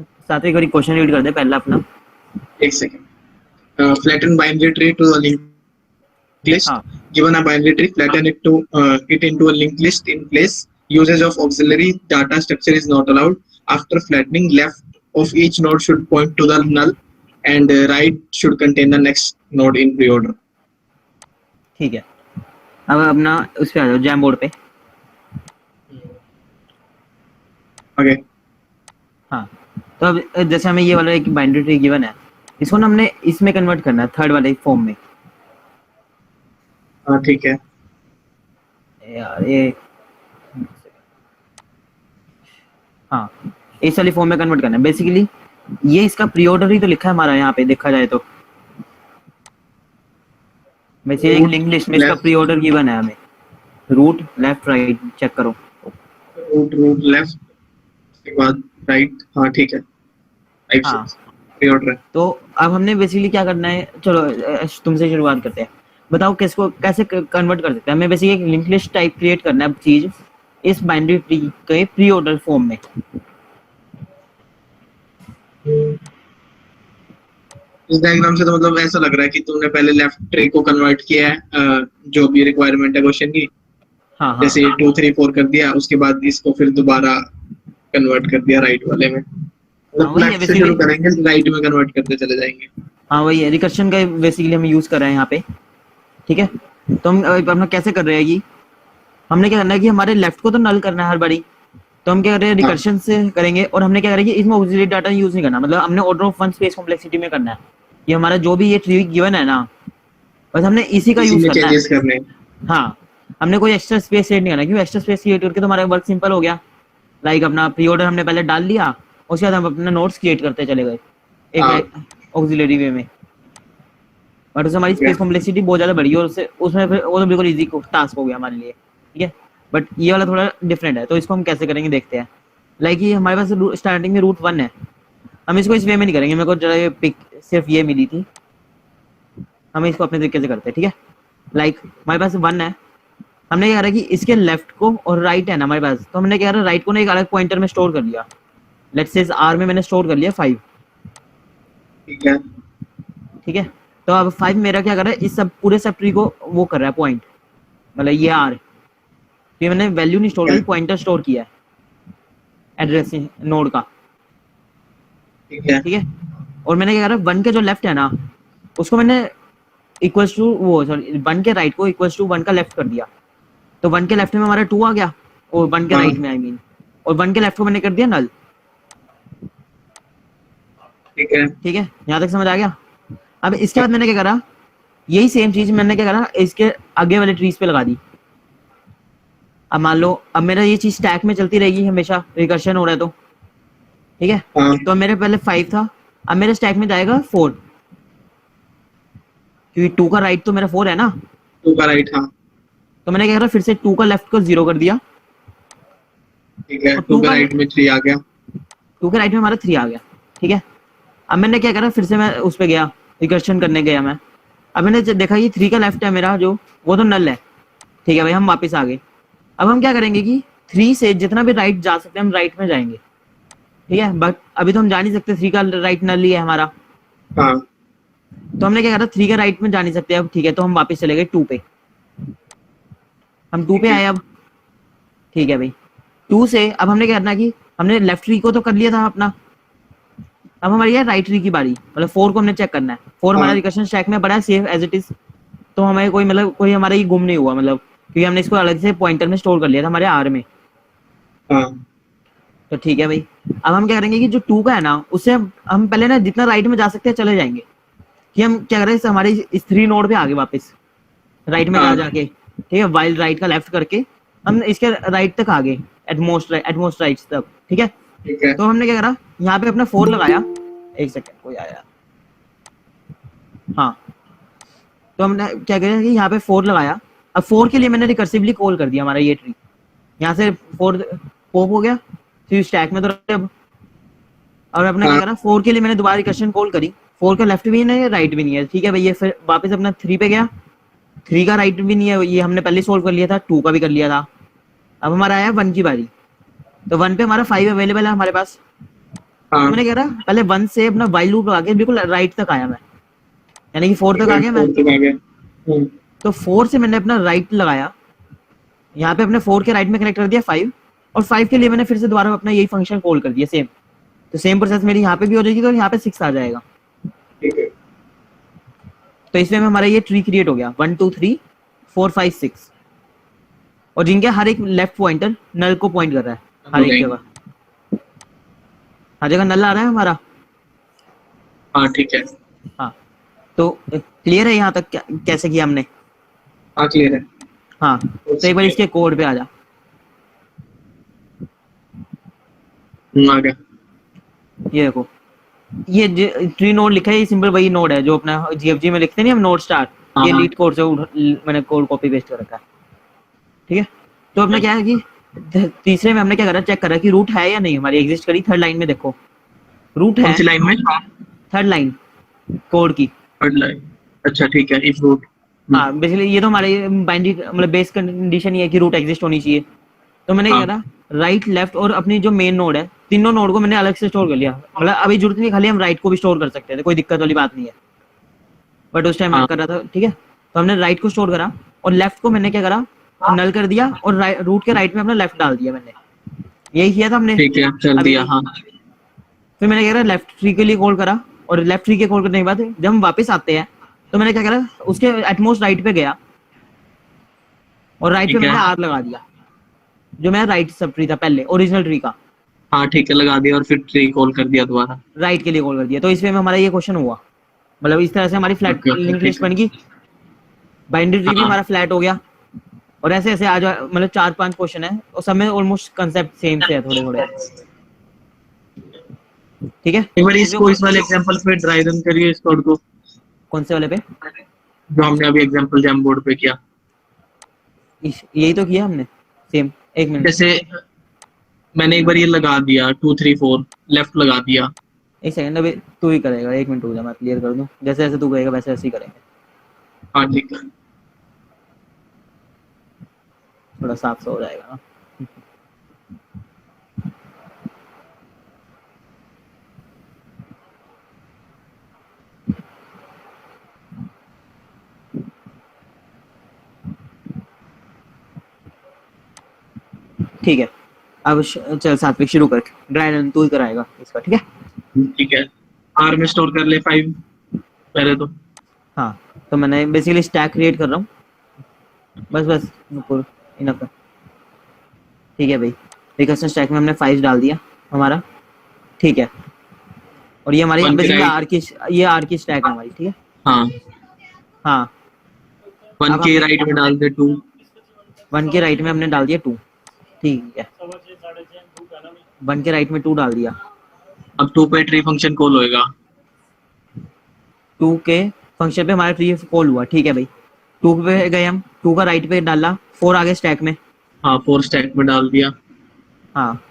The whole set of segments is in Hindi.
साथ एक बार क्वेश्चन रीड कर दे पहला अपना। एक second. Flatten binary tree to a linked list. हाँ Given a binary tree, flatten it into a linked list in place. Usage of auxiliary data structure is not allowed. After flattening, left of each node should point to the null, and right should contain the next node in pre-order. ठीक है, अब अपना उस पे आ जाओ जैम बोर्ड पे। Okay. हाँ, तो अब जैसे हमें ये वाला एक बाइनरी ट्री गिवन है, इसको ना हमने इसमें कन्वर्ट करना है, थर्ड वाले फॉर्म में। हाँ ठीक है। यार ये हाँ, इस वाली फॉर्म में कन्वर्ट करना है बेसिकली। ये इसका प्री ऑर्डर ही तो लिखा है हमारा यहाँ पे, देखा जाए तो वैसे एक लिंक लिस्ट में इसका प्री ऑर्डर गिवन है हमें। रूट लेफ्ट राइट चेक करो, रूट लेफ्ट के बाद राइट। हाँ ठीक है, राइट हाँ। प्री ऑर्डर है। तो अब हमने बेसिकली क्या करना है, चलो तुमसे शुरुआत करते हैं। बताओ किसको कैसे कन्वर्ट कर सकते हैं। हमें बेसिकली एक लिंक लिस्ट टाइप क्रिएट करना है चीज इस बाइनरी ट्री के प्री ऑर्डर फॉर्म में। इस डायग्राम से तो मतलब ऐसा लग रहा है कि तुमने पहले लेफ्ट ट्री को कन्वर्ट किया है, जो भी रिक्वायरमेंट है क्वेश्चन की। हाँ हाँ, जैसे 2 3 4 कर दिया, उसके बाद इसको फिर दोबारा कन्वर्ट कर दिया राइट वाले में। मतलब लेफ्ट से शुरू करेंगे, राइट में कन्वर्ट करते चले जाएंगे। हाँ वही है, रिकर्शन का बेसिकली हम यूज कर रहे हैं यहाँ पे। ठीक है, तो हम अपना कैसे कर रहे हैं कि हमने क्या करना है कि हमारे लेफ्ट को तो नल करना है हर बारी, तो हम क्या कर रहे हैं रिकर्शन से करेंगे। और हमने क्या करेंगे इसमें ऑक्सिलरी डाटा यूज नहीं करना, मतलब हमने order of one space complexity में करना है। ये हमारा जो भी ये ट्री गिवन है ना, बस हमने इसी का यूज करना है। हाँ, हमने कोई एक्स्ट्रा स्पेस क्रिएट नहीं करना, क्योंकि एक्स्ट्रा स्पेस क्रिएट करके तो हमारा वर्क सिंपल हो गया। लाइक अपना प्री ऑर्डर हमने पहले डाल लिया, उसके बाद हम अपना नोट्स क्रिएट करते चले गए एक ऑक्सिलरी वे में। बट उससे हमारी स्पेस कॉम्प्लेक्सिटी बहुत ज्यादा बढ़ी और उसमें फिर वो तो बिल्कुल इजी टास्क हो गया हमारे लिए। ठीक है, बट ये वाला थोड़ा डिफरेंट है, तो इसको हम कैसे करेंगे देखते हैं। लाइक ये हमारे पास स्टार्टिंग में रूट 1 है, हम इसको इस वे में नहीं करेंगे। मेरे को जरा ये पिक सिर्फ ये मिली थी, हम इसको अपने तरीके से करते हैं। ठीक है, लाइक हमारे पास 1 है, हमने क्या करा कि इसके लेफ्ट को और राइट है ना हमारे पास, तो हमने क्या करा राइट को ना एक अलग पॉइंटर में स्टोर कर लिया। लेट्स से आर में मैंने स्टोर कर लिया 5। ठीक है, ठीक है, तो अब 5 मेरा क्या कर रहा है, इस सब पूरे सब ट्री को वो कर रहा है पॉइंट, मतलब ये आर। तो मैंने वैल्यू नहीं स्टोर की, पॉइंटर स्टोर किया है एड्रेस नोड का। ठीक है, ठीक है, और मैंने क्या करा 1 के जो लेफ्ट है ना उसको मैंने इक्वल्स टू वो सॉरी 1 के राइट को इक्वल्स टू 1 का लेफ्ट कर दिया। तो 1 के लेफ्ट में हमारा 2 आ गया और 1 के राइट में आई मीन, और 1 के लेफ्ट को मैंने कर दिया नल। ठीक है, ठीक है, यहाँ तक समझ आ गया। अब इसके बाद मैंने क्या करा, यही सेम चीज मैंने क्या करा इसके आगे वाले ट्रीज पे लगा दी। अब मान लो अब मेरा ये चीज स्टैक में चलती रहेगी हमेशा, रिकर्शन हो रहा है तो। ठीक है, तो मेरे पहले 5 था, अब मेरे स्टैक में जाएगा 4, क्योंकि 2 का राइट तो मेरा 4 है ना। 2 का राइट, हाँ। तो मैंने क्या करा फिर से 2 का लेफ्ट को 0 कर दिया। ठीक है, 2 का राइट में 3 आ गया। 2 के राइट में हमारा 3 आ गया। ठीक है, अब मैंने क्या करा फिर से मैं उस पे गया, रिकर्शन करने गया मैं। अब मैंने देखा कि 3 का लेफ्ट है मेरा जो, वो तो नल है। ठीक है भाई, हम वापस आ गए। अब हम क्या करेंगे कि 3 से जितना भी राइट जा सकते हैं हम राइट में जाएंगे। ठीक है, बट अभी तो हम जा नहीं सकते, 3 का राइट नल ही है हमारा। हाँ, तो हमने क्या करा 3 के राइट में जा नहीं सकते अब। ठीक है, तो हम वापस चले गए 2 पे, हम 2 पे आए अब। ठीक है भाई, 2 से अब हमने क्या करना कि हमने लेफ्ट ट्री को तो कर लिया था अपना, अब हमारी है राइट ट्री की बारी, मतलब 4 को हमने चेक करना है। 4 हमारा रिकर्शन स्टैक में पड़ा है सेफ एज इट इज, तो हमें कोई मतलब कोई हमारा ये गुम नहीं हुआ, मतलब क्योंकि हमने इसको अलग से पॉइंटर में स्टोर कर लिया था हमारे आर में। तो ठीक है भाई, अब हम क्या करेंगे कि जो 2 का है ना उससे हम पहले ना जितना राइट में जा सकते हैं चले जाएंगे। कि हम क्या करें हमारे इस 3 नोड पे आगे वापस राइट में जाके, ठीक है, वाइल्ड राइट का लेफ्ट करके हम इसके राइट तक आ गए, एटमोस्ट राइट तक। ठीक है, तो हमने क्या करा यहाँ पे अपना 4 लगाया। एक सेकंड, कोई आया। हाँ, तो हमने क्या किया कि यहाँ पे 4 लगाया। अब 4 के लिए मैंने रिकर्सिवली कॉल कर दिया हमारा ये ट्री, यहाँ से 4 पॉप हो गया, फिर स्टैक में तो अब। और अपना क्या करा 4 के लिए मैंने दोबारा रिकर्शन कॉल करी। 4 का लेफ्ट भी नहीं है, राइट भी नहीं है। ठीक है भाई, ये फिर वापस अपना 3 पे गया, 3 का राइट भी नहीं है, ये हमने पहले सोल्व कर लिया था, 2 का भी कर लिया था। अब हमारा आया 1 की बारी, तो 1 पे हमारा 5 अवेलेबल है हमारे पास। हाँ मैंने कह रहा पहले 1 से अपना वाइल लूप लगा के बिल्कुल राइट तक आया मैं, यानी कि 4 तक आ गया मैं। 4 तक आ गया। तो 4 से मैंने अपना राइट लगाया, यहाँ पे अपने 4 के राइट में कनेक्ट कर दिया 5, और 5 के लिए मैंने फिर से दोबारा अपना यही फंक्शन कॉल कर दिया सेम। तो सेम प्रोसेस मेरी यहाँ पे भी हो जाएगी, तो यहाँ पे 6 आ जाएगा। ठीक है। तो इसमें हमारा ये ट्री क्रिएट हो गया 1 2 3 4 5 6, और जिनके हर एक लेफ्ट पॉइंटर नल को पॉइंट कर रहा है, हर एक जगह, हर जगह नल आ रहा है हमारा। हाँ ठीक है। हाँ, तो क्लियर है यहाँ तक कैसे किया हमने? हाँ क्लियर है। हाँ, तो एक बार इसके कोड पे आ जा। आ गया। ये देखो, ये ट्री नोड लिखा है, ये सिंपल वही नोड है जो अपना जीएफजी में लिखते नहीं हम, नोड स्टार। ये लीड कोड से मैंने कोड कॉपी पेस्ट कर रखा है, ठीक है। तो अपना क्या है कि तीसरे में हमने क्या करा, चेक करा कि रूट है या नहीं हमारी एग्जिस्ट करी। थर्ड लाइन में देखो रूट है, कौन सी लाइन में? थर्ड लाइन कोड की। थर्ड लाइन, अच्छा ठीक है, इफ रूट। हाँ, बेसिकली ये तो हमारे बाइनरी मतलब बेस कंडीशन ही है कि रूट एग्जिस्ट होनी चाहिए। तो मैंने क्या करा, राइट लेफ्ट और अपनी जो मेन नोड है, तीनों नोड को मैंने अलग से स्टोर कर लिया। मतलब अभी जरूरत नहीं, खाली हम राइट को भी स्टोर कर सकते थे, कोई दिक्कत वाली बात नहीं है, बट उस टाइम कर रहा था, ठीक है। तो हमने राइट को स्टोर करा, और लेफ्ट को मैंने क्या करा, नल कर दिया, और रूट के राइट में अपना लेफ्ट डाल दिया मैंने। यही किया था हमने, ठीक है, चल दिया। हाँ फिर मैंने क्या करा, लेफ्ट ट्री के लिए कॉल करा, और लेफ्ट ट्री के कॉल करने के बाद जब हम वापस आते हैं तो मैंने क्या करा, उसके एटमोस्ट राइट पे गया, और राइट पे मैंने आर लगा दिया, जो मेरा राइट सब ट्री था पहले ओरिजिनल ट्री का। हाँ ठीक है, लगा दिया, और फिर ट्री कॉल कर दिया दोबारा, राइट के लिए कॉल कर दिया। तो इसमें हमारा ये क्वेश्चन हुआ, मतलब इस तरह से हमारी फ्लैट लिंक लिस्ट बन गई, बाइनरी ट्री भी हमारा फ्लैट हो गया। और ऐसे ऐसे आज मतलब 4-5 क्वेश्चन है, और सब में ऑलमोस्ट कंसेप्ट सेम से है, थोड़े थोड़े, ठीक है। एक बार इसको इस वाले एग्जांपल पे ड्राई रन करिए इस कोड को। कौन से वाले पे? जो हमने अभी एग्जांपल जैम बोर्ड पे किया, यही तो किया हमने सेम। एक मिनट, जैसे मैंने एक बार ये लगा दिया 2 3 4 लेफ्ट लगा दिया। एक सेकंड, अभी तू ही करेगा, एक मिनट हो जा, मैं क्लियर कर दूं। जैसे जैसे तू कहेगा वैसे वैसे ही करेंगे, हाँ ठीक है। थोड़ा साफ सा हो जाएगा ना। ठीक है, अब चल सात्विक शुरू कर, ड्राई रन तू ही कराएगा इसका, ठीक है। ठीक है, आर में स्टोर कर ले 5 पहले तो। हाँ, तो मैंने बेसिकली स्टैक क्रिएट कर रहा हूँ, बस बस नुपुर इनफ है, ठीक है भाई। रिकर्सन स्टैक में हमने 5 डाल दिया हमारा, ठीक है। और ये हमारी बेसिकली आर की स्टैक है हमारी, ठीक है। हाँ हाँ, 1 के राइट में डाल दे 2। 1 के राइट में हमने डाल दिया 2, ठीक है। 1 के राइट में 2 डाल दिया। अब 2 पे ट्री फंक्शन कॉल होएगा। 2 के फंक्शन पे हमारा ट्री कॉल हुआ, ठीक है भाई। 2 पे गए हम, 2 का राइट पे डाला, 4 आगे स्टैक में। हाँ 4 स्टैक में डाल दिया। हाँ,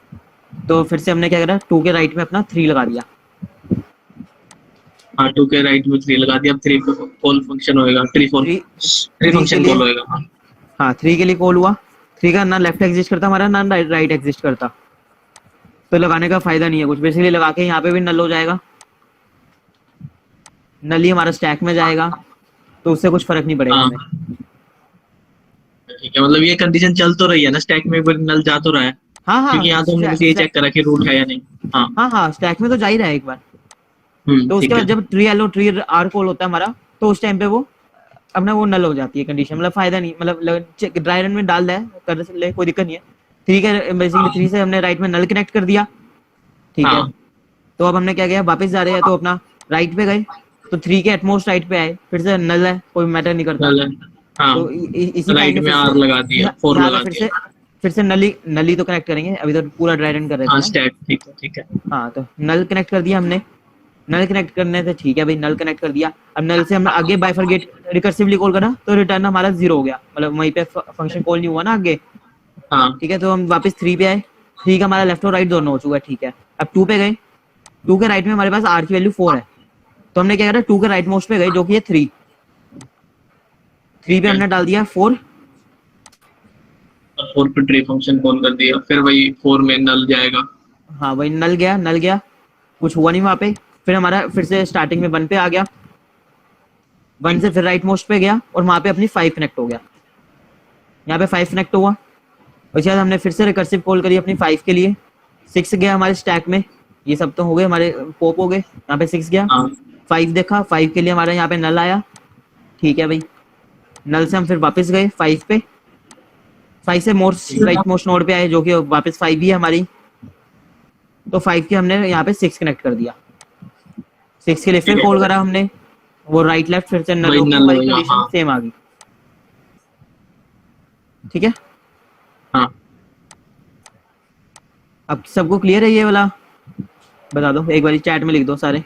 तो फिर से हमने क्या करा, 2 के राइट में अपना 3 लगा दिया। हाँ 2 के राइट में 3 लगा दिया। अब 3 पे कॉल फंक्शन होएगा, ट्री फंक्शन कॉल होएगा। हाँ 3 के लिए कॉल हुआ। 3 का ना लेफ्ट एग्जिस्ट करता हमारा, ना राइट एग्जिस्ट करता, तो लगाने का फायदा नहीं है कुछ। बेसिकली लगा के यहाँ पे भी नल हो जाएगा, नल ही हमारा स्टैक में जाएगा, तो उससे कुछ फर्क नहीं पड़ेगा हमें। ठीक है, मतलब ये कंडीशन चल तो रही है ना, स्टैक में एक बार नल जा तो रहा है। हाँ हाँ, क्योंकि यहाँ तो हमने ये चेक करा कि रूट है या नहीं। हाँ हाँ हाँ, स्टैक में तो जा ही रहा है एक बार। तो उसके बाद जब ट्री आर कॉल होता है हमारा, तो उस टाइम पे वो अपना वो नल हो जाती है कंडीशन। मतलब फायदा नहीं, मतलब ड्राई रन में डाल दे कर ले, कोई दिक्कत नहीं है। 3 के बेसिकली 3 से हमने राइट में नल कनेक्ट कर दिया, ठीक है। तो अब हमने क्या किया, वापस जा रहे हैं तो अपना राइट पे गए, तो 3 के एटमोस्ट राइट पे आए, फिर से नल है, कोई मैटर नहीं करता। तो इसी राइट में आर लगा दिया, 4 लगा दिया। फिर से नली तो कनेक्ट करेंगे, अभी तो पूरा ड्राई रन कर रहे थे। स्टैक, ठीक है ठीक है। हाँ, तो नल कनेक्ट कर दिया हमने। नल कनेक्ट करने से ठीक है भाई, नल कनेक्ट कर दिया। अब नल से हमने आगे बाइफरगेट रिकर्सिवली कॉल करा, तो रिटर्न हमारा 0 हो गया, मतलब वहीं पे फंक्शन कॉल नहीं हुआ ना आगे। हाँ ठीक है, तो हम वापस 3 पे आए। 3 का हमारा लेफ्ट और राइट दोनों हो चुका है, ठीक है। अब 2 पे गए, 2 के राइट में हमारे पास आर की वैल्यू 4 है, तो हमने क्या करा, 2 के राइट मोस्ट पे गए जो कि है 3 पे हमने डाल दिया 4। 4 पे ट्री फंक्शन कॉल कर दिया, फिर वही 4 में नल जाएगा। हाँ, वही नल गया। कुछ हुआ नहीं वहाँ पे। फिर हमारा फिर से स्टार्टिंग में 1 पे आ गया, 1 से फिर राइट मोस्ट पे गया और वहाँ पे अपनी 5 कनेक्ट हो गया, यहाँ पे 5 कनेक्ट हुआ। उसके बाद हमने फिर से रिकर्सिव कॉल करी अपनी 5 के लिए, 6 गया हमारे स्टैक में। ये सब तो हो गए हमारे, पॉप हो गए, यहाँ पे 6 गया। हाँ 5 देखा, 5 के लिए हमारे यहाँ पे नल आया, ठीक है भाई। नल से हम फिर वापस गए 5 पे, 5 से मोस्ट राइट मोस्ट नोड पे आए जो कि वापस 5 ही है हमारी। तो 5 के हमने यहाँ पे 6 कनेक्ट कर दिया, 6 के लिए फिर ठीक है, कॉल करा हमने, वो राइट लेफ्ट फिर से नल वही होके नल हमारी हो गया, कंडीशन हाँ सेम आ गई, ठीक है। हाँ। अब सबको क्लियर है ये वाला? बता दो एक बार चैट में लिख दो सारे।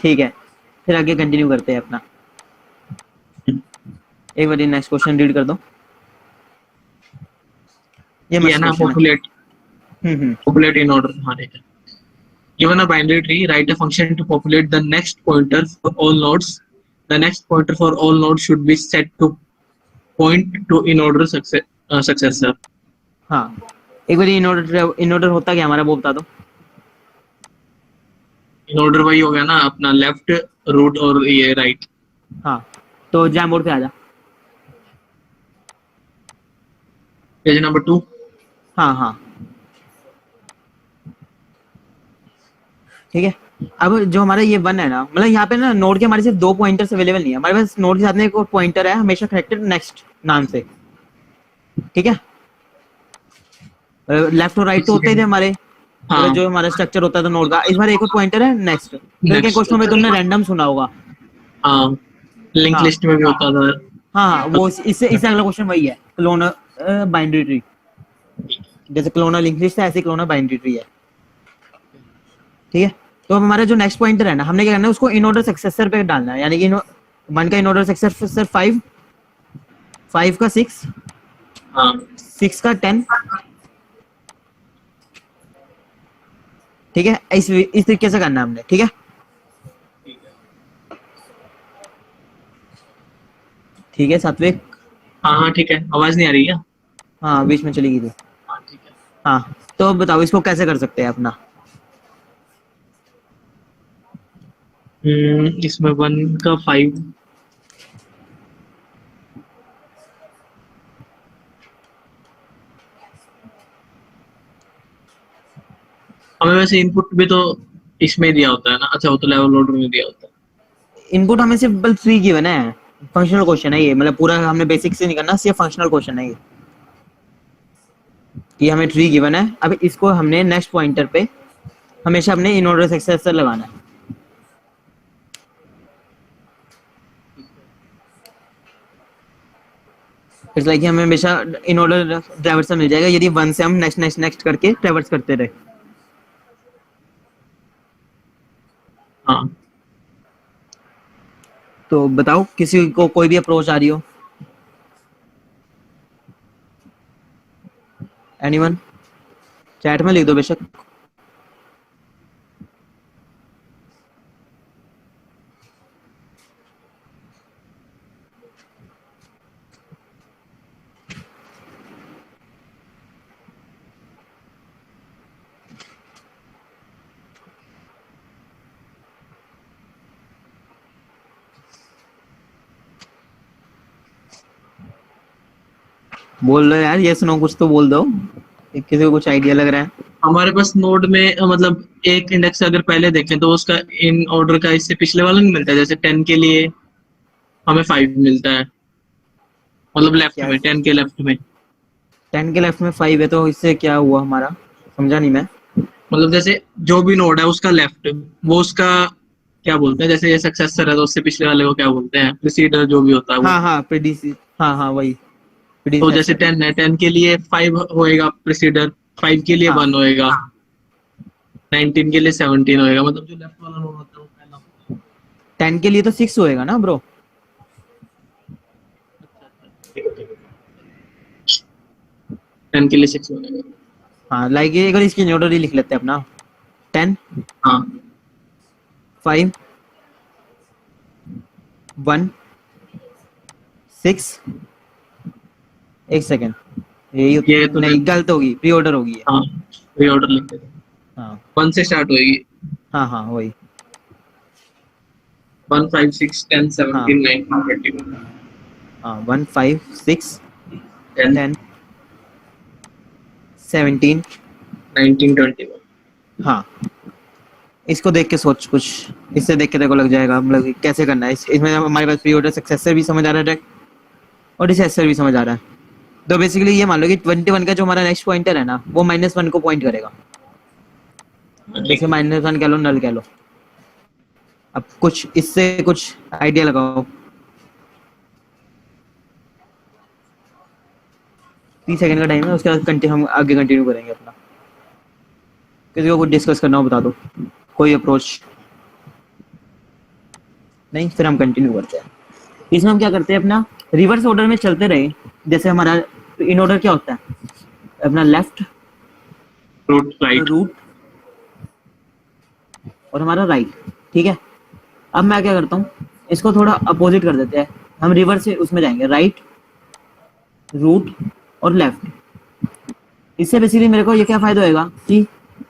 ठीक है, फिर आगे कंटिन्यू करते हैं अपना। एक बार नेक्स्ट क्वेश्चन रीड कर दो। ये ये मस्त है ना क्वेश्चन है। Populate, hmm. populate in order, हाँ ठीक है। Given a binary tree, write a function to populate the next pointer for all nodes. The next pointer for all nodes should be set to point to in order successor. हाँ, एक बार इन ऑर्डर होता क्या हमारा वो बता दो। In order वही हो गया ना अपना लेफ्ट रूट और ये राइट। हाँ, तो जैम बोर्ड पे आ जा। Page number 2। हाँ हाँ, ठीक है। अब जो हमारा ये 1 है ना, मतलब यहाँ पे ना नोड के हमारे सिर्फ 2 पॉइंटर्स अवेलेबल नहीं है हमारे पास, नोड के साथ में एक पॉइंटर है हमेशा कनेक्टेड नेक्स्ट नाम से, ठीक है। लेफ्ट और राइट तो होते ही थे हमारे, हाँ जो हमारा स्ट्रक्चर होता था नोड का। इस बार एक और पॉइंटर है नेक्स्ट, फिर के क्वेश्चन में तुमने रैंडम सुना होगा। हाँ, लिंक हाँ लिस्ट में भी होता था। हाँ हाँ, वो इससे अगला क्वेश्चन वही है, क्लोनर बाइनरी ट्री। जैसे क्लोनर लिंक लिस्ट है, ऐसे क्लोनर बाइनरी ट्री है, ठीक है। तो अब हमारा जो नेक्स्ट पॉइंटर है ना, हमने क्या करना है उसको इन ऑर्डर सक्सेसर पे डालना है, यानी कि 1 का इन ऑर्डर सक्सेसर 5, 5 का 6, हाँ 6 का 10, ठीक है। इस तरीके से करना है हमने, ठीक है। ठीक है सात्विक। हाँ हाँ ठीक है, आवाज नहीं आ रही क्या? हाँ बीच में चली गई थी। हाँ ठीक है। हाँ, तो अब बताओ इसको कैसे कर सकते हैं अपना। इसमें 1 का 5, हमें वैसे इनपुट भी तो इसमें दिया होता है ना। अच्छा, वो तो लेवल लोडर में दिया होता है। इनपुट हमें सिर्फ बल 3 गिवन है, फंक्शनल क्वेश्चन है ये, मतलब पूरा हमने बेसिक से नहीं करना, सिर्फ फंक्शनल क्वेश्चन है ये हमें ट्री गिवन है। अब इसको हमने नेक्स्ट पॉइंटर पे हमेशा अपने इन ऑर्डर सक्सेसर लगाना है। इट्स लाइक हमें हमेशा इन ऑर्डर ट्रैवर्सल मिल जाएगा यदि 1 से हम नेक्स्ट नेक्स्ट नेक्स्ट करके ट्रैवर्स करते रहे। हाँ तो बताओ किसी को कोई भी अप्रोच आ रही हो, एनीवन? चैट में लिख दो बेशक। बोल दो यार, ये सुनो कुछ तो बोल दो, किसी को कुछ आइडिया लग रहा है। हमारे पास नोड में मतलब एक इंडेक्स अगर पहले देखें तो उसका इन ऑर्डर का इससे पिछले वाला नहीं मिलता है। जैसे 10 के लिए हमें 5 मिलता है, मतलब लेफ्ट क्या में 10 के लेफ्ट में। 10 के लेफ्ट में 5 है, तो इससे क्या हुआ हमारा, समझा नहीं मैं। मतलब जैसे जो भी नोड है उसका लेफ्ट, वो उसका क्या बोलते हैं, जैसे ये सक्सेसर है तो उससे पिछले वाले को क्या बोलते हैं, प्रीसीडर जो भी होता है वो। हाँ हाँ प्रीडिसी, हाँ हाँ वही तो जैसे प्रीडिसेसर। 10 है, 10 के लिए 5 होएगा प्रीसीडर, 5 के लिए हाँ 1 होएगा, 19 के लिए 17 होएगा। मतलब जो लेफ्ट वाला नोड होता है वो पहला होता 10 के लिए तो 6 होएगा ना ब्रो। है। 10 के लिए 6 होएगा। हाँ लाइक ये एक बार इसकी ऑर्डर ही लिख लेते हैं अपना 10 हाँ 5 1 6 एक सेकेंड ये तो नहीं गलत होगी, प्री ऑर्डर होगी ये। हाँ री ऑर्डर लिख देते हैं। हाँ 1 से स्टार्ट होएगी। हाँ हाँ वही 1 5 6 10 17 हाँ। 19 21 हाँ 1 5 6 10 10 17 19 21। हाँ इसको देख के सोच कुछ, इससे देख के देखो लग जाएगा मतलब कि कैसे करना है। इसमें हमारे पास प्री ऑर्डर सक्सेसर भी समझ आ रहा है डायरेक्ट और डिसेसर भी समझ आ रहा है। तो बेसिकली ये मान लो कि 21 का जो हमारा नेक्स्ट पॉइंटर है ना वो -1 को पॉइंट करेगा, जैसे -1 कह लो नल कह लो। अब कुछ इससे कुछ आइडिया लगाओ। 30 सेकंड का टाइम है, उसके बाद हम आगे कंटिन्यू करेंगे अपना। किसी को कुछ डिस्कस करना हो बता दो, कोई अप्रोच नहीं, फिर हम कंटिन्यू करते हैं। इसमें हम क्या करते हैं अपना रिवर्स ऑर्डर में चलते रहे। जैसे हमारा इन ऑर्डर क्या होता है अपना लेफ्ट रूट राइट रूट और हमारा राइट, ठीक है। अब मैं क्या करता हूँ इसको थोड़ा अपोजिट कर देते हैं, हम रिवर्स से उसमें जाएंगे राइट रूट और लेफ्ट। इससे बेसिकली मेरे को ये क्या फायदा होएगा कि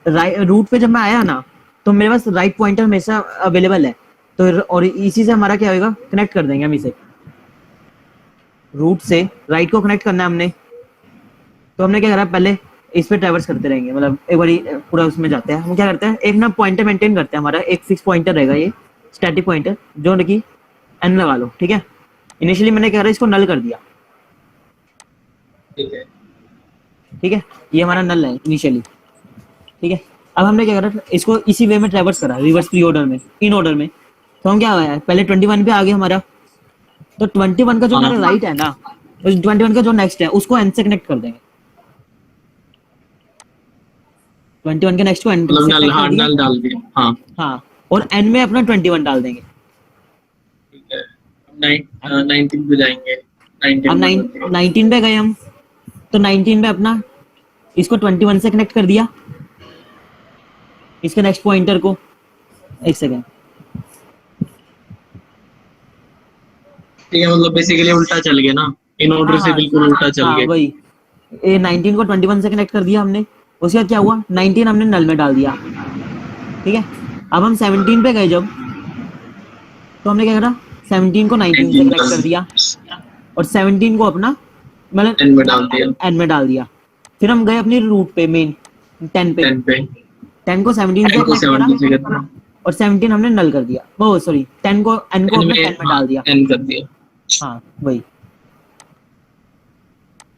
रूट पे जब मैं आया ना तो मेरे पास राइट पॉइंटर हमेशा अवेलेबल है, तो और इसी से हमारा क्या होएगा कनेक्ट कर देंगे हम इसे। रूट से राइट को कनेक्ट करना है हमने, तो हमने क्या करा पहले इस पे ट्रैवर्स करते रहेंगे, मतलब एक बारी पूरा उसमें जाते हैं। हम क्या करते हैं एक ना पॉइंटर मेंटेन करते हैं, हमारा एक फिक्स पॉइंटर रहेगा ये स्टैटिक पॉइंटर जो कि n लगा लो, ठीक है। इनिशियली मैंने क्या करा इसको नल कर दिया, ठीक है ठीक है, ये हमारा नल है इनिशियली, ठीक है। अब हमने क्या करा इसको इसी वे में ट्रैवर्स करा रिवर्स प्री ऑर्डर में इन ऑर्डर में। तो हम क्या हुआ पहले 21 पे आ गए हमारा, तो 21 का जो हमारा राइट है ना, उस 21 का जो नेक्स्ट है उसको n से कनेक्ट कर देंगे। 21 के नेक्स्ट को n से मतलब नल कनेक्ट हाँ कर दिया, नल डाल दिया हाँ हाँ, और n में अपना 21 डाल देंगे। ठीक है 19 पे जाएंगे अब 19 पे गए हम, तो 19 पे अपना इसको 21 से कनेक्ट कर दिया इसके नेक्स्ट पॉइंटर को। एक सेकेंड, ठीक है मतलब बेसिकली उल्टा चल गया ना इन ऑर्डर से बिल्कुल उल्टा चल हाँ गए। वही ये 19 को 21 से कनेक्ट कर दिया हमने। उसके बाद क्या हुआ 19 हमने नल में डाल दिया, ठीक है। अब हम 17 पे गए जब, तो हमने क्या करा 17 को 19 से कनेक्ट कर दिया और 17 को अपना मतलब n में डाल दिया n में डाल दिया। फिर हम गए अपनी रूट पे मेन 10 पे, 10 पे 10 को 17 से 10 को कनेक्ट 70 से करा करना और 17 हमने नल कर दिया, वो सॉरी 10 को n को अपने 10 में डाल दिया, n कर दिया। हाँ वही।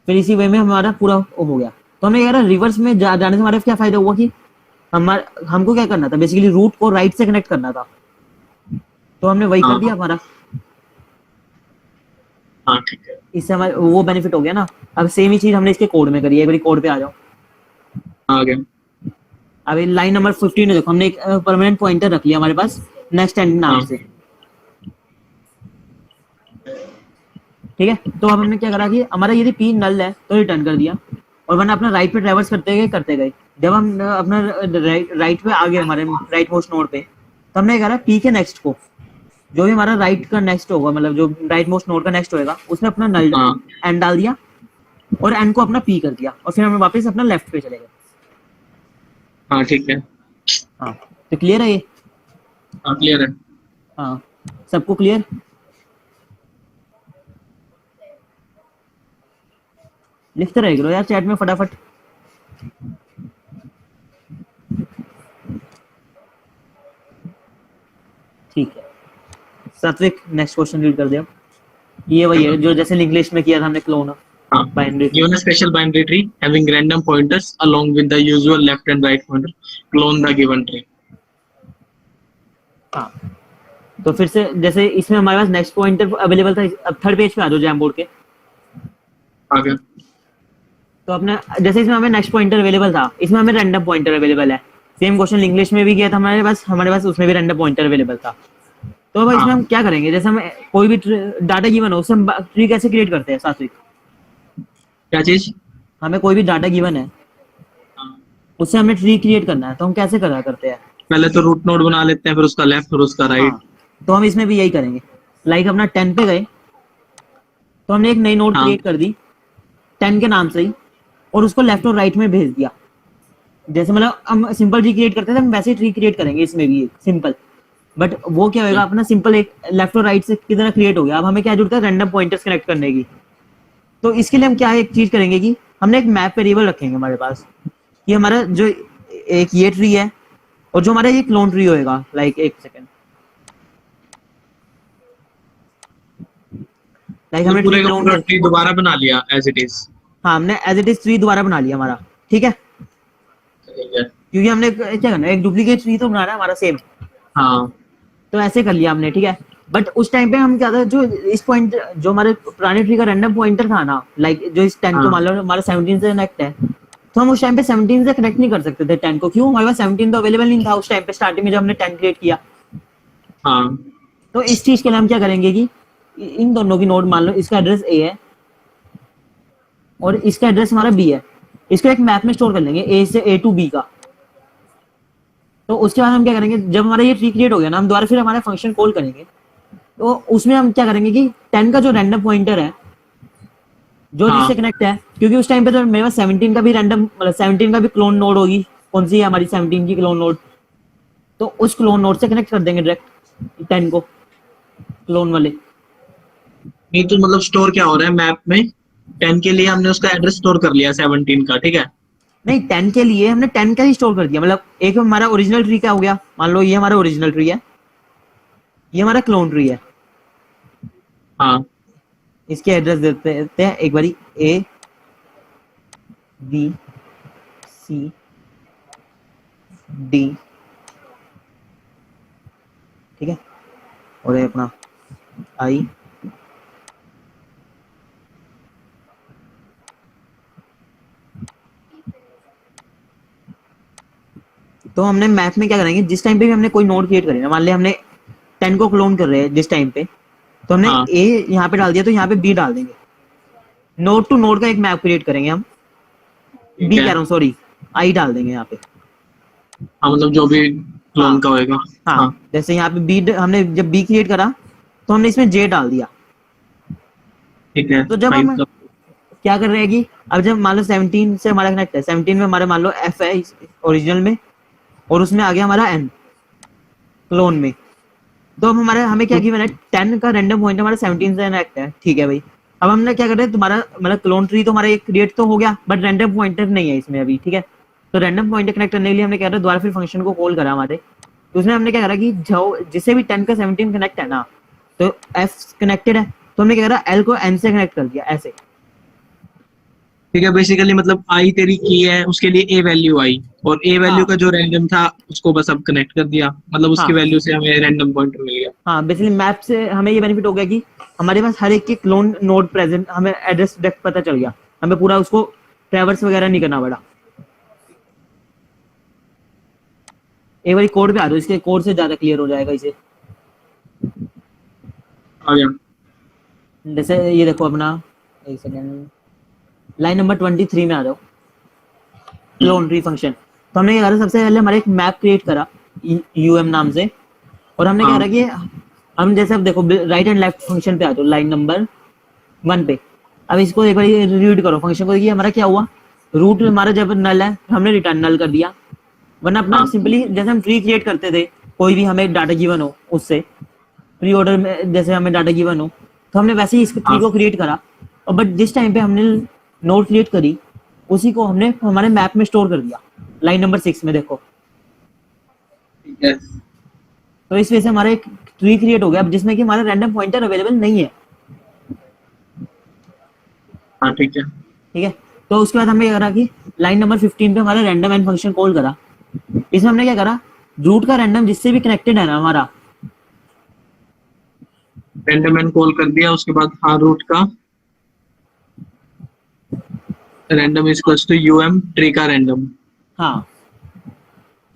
फिर इसी वे में हमारा पूरा हो गया। तो हमने क्या करा रिवर्स में जाने से हमारा क्या फायदा हुआ कि हमको क्या करना था बेसिकली रूट को राइट से कनेक्ट करना था, तो हमने वही कर दिया हमारा। हाँ ठीक है इससे हमारे वो बेनिफिट हो गया ना। अब सेम ही चीज हमने इसके कोड में करी है, एक बार कोड पे आ जाओ। आ गया अब लाइन नंबर 15 में देखो हमने एक परमानेंट पॉइंटर रख लिया हमारे पास नेक्स्ट एंड नाम से, ठीक है। तो अब हमने क्या करा कि हमारा यदि पी नल है तो रिटर्न कर दिया, और वरना अपना राइट पे ट्रैवर्स करते गए। जब हम अपना राइट पे आ गए हमारे राइट मोस्ट नोड पे, तो हमने क्या करा पी के नेक्स्ट को जो भी हमारा राइट का नेक्स्ट होगा मतलब जो राइट मोस्ट नोड का नेक्स्ट होएगा उसमें अपना नल एन डाल दिया और एन को अपना पी कर दिया, और फिर हमें वापस अपना लेफ्ट पे चले गए। हाँ ठीक है हाँ तो क्लियर है ये? हाँ क्लियर है हाँ सबको क्लियर? लिखते रह करो यार चैट में फटाफट। ठीक है सात्विक नेक्स्ट क्वेश्चन रीड कर दे। अब ये वही है जो जैसे इंग्लिश में किया था हमने clone binary. Given a special binary tree having random pointers along with the usual left and right pointer, clone the given tree. हाँ तो फिर से जैसे इसमें हमारे पास नेक्स्ट पॉइंटर अवेलेबल था, अब थर्ड पेज पे आ जाओ जैम बोर्ड के। आ गया तो अपने जैसे इसमें हमें नेक्स्ट पॉइंटर अवेलेबल था, इसमें हमें रैंडम पॉइंटर अवेलेबल है। सेम क्वेश्चन इंग्लिश में भी किया था हमारे पास उसमें भी रैंडम पॉइंटर अवेलेबल था। तो अब इसमें हम क्या करेंगे, जैसे हम कोई भी डाटा गिवन हो उससे हम ट्री कैसे क्रिएट करते हैं सात्विक? क्या चीज? हमें कोई भी डाटा गिवन है उससे हमें ट्री क्रिएट करना है, तो हम कैसे करा करते हैं? पहले तो रूट नोड बना लेते हैं, फिर उसका लेफ्ट, फिर उसका राइट। हाँ, तो हम इसमें भी यही करेंगे। लाइक अपना 10 पे गए, तो हमने एक नई नोड हाँ क्रिएट कर दी 10 के नाम से ही, और उसको लेफ्ट और राइट में भेज दिया। जैसे मतलब हम सिंपल ट्री क्रिएट करते थे, हम वैसे ही ट्री क्रिएट करेंगे इसमें भी सिंपल। बट वो क्या होगा, अपना सिंपल एक लेफ्ट और राइट से की तरह क्रिएट हो गया। अब हमें क्या जरूरत है, रैंडम पॉइंटर्स कनेक्ट करने की। तो इसके लिए हम क्या एक चीज करेंगे कि हमने एक मैप वेरिएबल रखेंगे हमारे पास, कि हमारा जो एक ये ट्री है और जो हमारा ये क्लोन ट्री होएगा। लाइक एक सेकेंड, लाइक मतलब हमने ट्री पूरे का क्लोन पूरा कर, ट्री दोबारा बना लिया एज इट इज। हाँ हमने एज इट इज ट्री दोबारा बना लिया हमारा, ठीक है। ठीक है। क्योंकि हमने क्या करना है, एक डुप्लीकेट ट्री तो बनाना है हमारा सेम। हाँ तो ऐसे कर लिया हमने, ठीक है। बट उस टाइम पे हम क्या था, जो इस पॉइंट, जो हमारे पुराने ट्री का रैंडम पॉइंटर था ना, लाइक जो इस 10 को मान हाँ लो हमारा 17 से कनेक्ट है, तो हम उस टाइम पे 17 से कनेक्ट नहीं कर सकते थे 10 को। क्यों? हमारे पास 17 तो अवेलेबल नहीं था उस टाइम पे, स्टार्टिंग में जब हमने 10 क्रिएट किया। हाँ। तो इस चीज के लिए हम क्या करेंगे कि इन दोनों की नोड मान लो, इसका एड्रेस ए है और इसका एड्रेस हमारा बी है, इसको एक मैप में स्टोर कर लेंगे ए से ए टू बी का। तो उसके बाद हम क्या करेंगे, जब हमारा ये ट्री क्रिएट हो गया ना, हम दोबारा फिर हमारा फंक्शन कॉल करेंगे। तो उसमें हम क्या करेंगे कि 10 का जो रैंडम पॉइंटर है, जो जिससे हाँ कनेक्ट है, क्योंकि उस टाइम पे तो मेरे पास 17 का भी रैंडम, मतलब 17 का भी क्लोन नोड होगी। कौन सी है हमारी 17 की क्लोन नोड? तो उस क्लोन नोड से कनेक्ट कर देंगे डायरेक्ट 10 को, क्लोन वाले। नहीं तो मतलब स्टोर क्या हो रहा है मैप में, 10 के लिए हमने उसका एड्रेस स्टोर कर लिया 17 का, ठीक है। नहीं, 10 के लिए हमने 10 का ही स्टोर कर दिया। मतलब एक हमारा ओरिजिनल ट्री क्या हो गया, मान लो ये हमारा ओरिजिनल ट्री है, ये हमारा क्लोन ट्री है। हाँ इसके एड्रेस देते हैं एक बारी, ए बी सी डी, ठीक है, और ये अपना आई। तो हमने मैप में क्या करेंगे, जिस टाइम पे भी हमने कोई नोड क्रिएट करें ना, मान लिया हमने 10 को क्लोन कर रहे हैं जिस टाइम पे, तो हमने हाँ। ए यहाँ पे डाल दिया, तो यहाँ पे बी डाल देंगे। नोड टू नोड का एक मैप क्रिएट करेंगे हम, ठीक बी है। कह रहा हूँ सॉरी, आई डाल देंगे यहाँ पे। हाँ मतलब जो भी हाँ क्लोन का होएगा। हाँ, हाँ जैसे यहाँ पे बी, हमने जब बी क्रिएट करा तो हमने इसमें जे डाल दिया। ठीक है। तो जब फाइव हम का। क्या कर रहे हैं कि अब जब मान लो 17 से हमारा कनेक्ट है, 17 में हमारे मान लो एफ है ओरिजिनल में, और उसमें आ गया हमारा एन क्लोन में। तो अब हमारे हमें क्या गिवन है, 10 का रैंडम पॉइंट हमारा 17 से कनेक्ट है, ठीक है भाई। अब हमने क्या कर रहे हैं, तुम्हारा मतलब क्लोन ट्री तो हमारा एक क्रिएट तो हो गया, बट रैंडम पॉइंटर नहीं है इसमें अभी, ठीक है। तो रैंडम पॉइंटर कनेक्ट करने के लिए हमने क्या करा, दोबारा फिर फंक्शन को कॉल करा हमारे। तो उसमें हमने क्या करा कि जो जिससे भी 10 का 17 कनेक्ट है ना, तो एफ कनेक्टेड है, तो हमने क्या करा, एल को एन से कनेक्ट कर दिया ऐसे। ठीक है, बेसिकली मतलब आई तेरी की है, उसके लिए ए वैल्यू आई, और ए वैल्यू हाँ का जो रैंडम था उसको बस अब कनेक्ट कर दिया, मतलब उसकी हाँ वैल्यू से हमें रैंडम पॉइंटर मिल गया। हाँ, बेसिकली मैप से हमें ये बेनिफिट हो गया कि हमारे पास हर एक के क्लोन नोड प्रेजेंट, हमें एड्रेस डायरेक्ट पता चल गया, हमें पूरा उसको ट्रैवर्स वगैरह नहीं करना पड़ा। एक बार कोड पे आ दो, इसके कोड से ज्यादा क्लियर हो जाएगा इसे। आ गया। जैसे ये देखो अपना, एक सेकेंड, लाइन नंबर 23 में आ जाओ, क्लोन ट्री फंक्शन। तो हमने क्या करा, सबसे पहले हमारे एक मैप क्रिएट करा यूएम नाम से, और हमने क्या हाँ करा कि हम जैसे अब देखो राइट एंड लेफ्ट फंक्शन पे आ जाओ, लाइन नंबर 1 पे। अब इसको एक बार रीड करो फंक्शन को, देखिए हमारा क्या हुआ, रूट हमारा जब नल है हमने रिटर्न नल कर दिया। वरना अपना हाँ सिंपली जैसे हम ट्री क्रिएट करते थे, कोई भी हमें डाटा गिवन हो उससे, प्री ऑर्डर में जैसे हमें डाटा गिवन हो, तो हमने वैसे ही इस ट्री हाँ। को क्रिएट करा। और बट जिस टाइम पे हमने नोड क्रिएट करी, उसी को हमने हमारे मैप में स्टोर कर दिया, लाइन नंबर 6 में देखो। ठीक है। तो इस वजह से हमारा एक ट्री क्रिएट हो गया, अब जिसमें कि हमारा रैंडम पॉइंटर अवेलेबल नहीं है, हाँ ठीक है। ठीक है। तो उसके बाद हमने क्या करा कि लाइन नंबर 15 पे हमारा रैंडम एंड फंक्शन कॉल करा। इसमें हमने क्या करा, रूट का रैंडम जिससे भी कनेक्टेड है ना हमारा, रैंडम एंड कॉल कर दिया, उसके बाद हाँ रूट का random is equals to um tree का रैंडम। हाँ,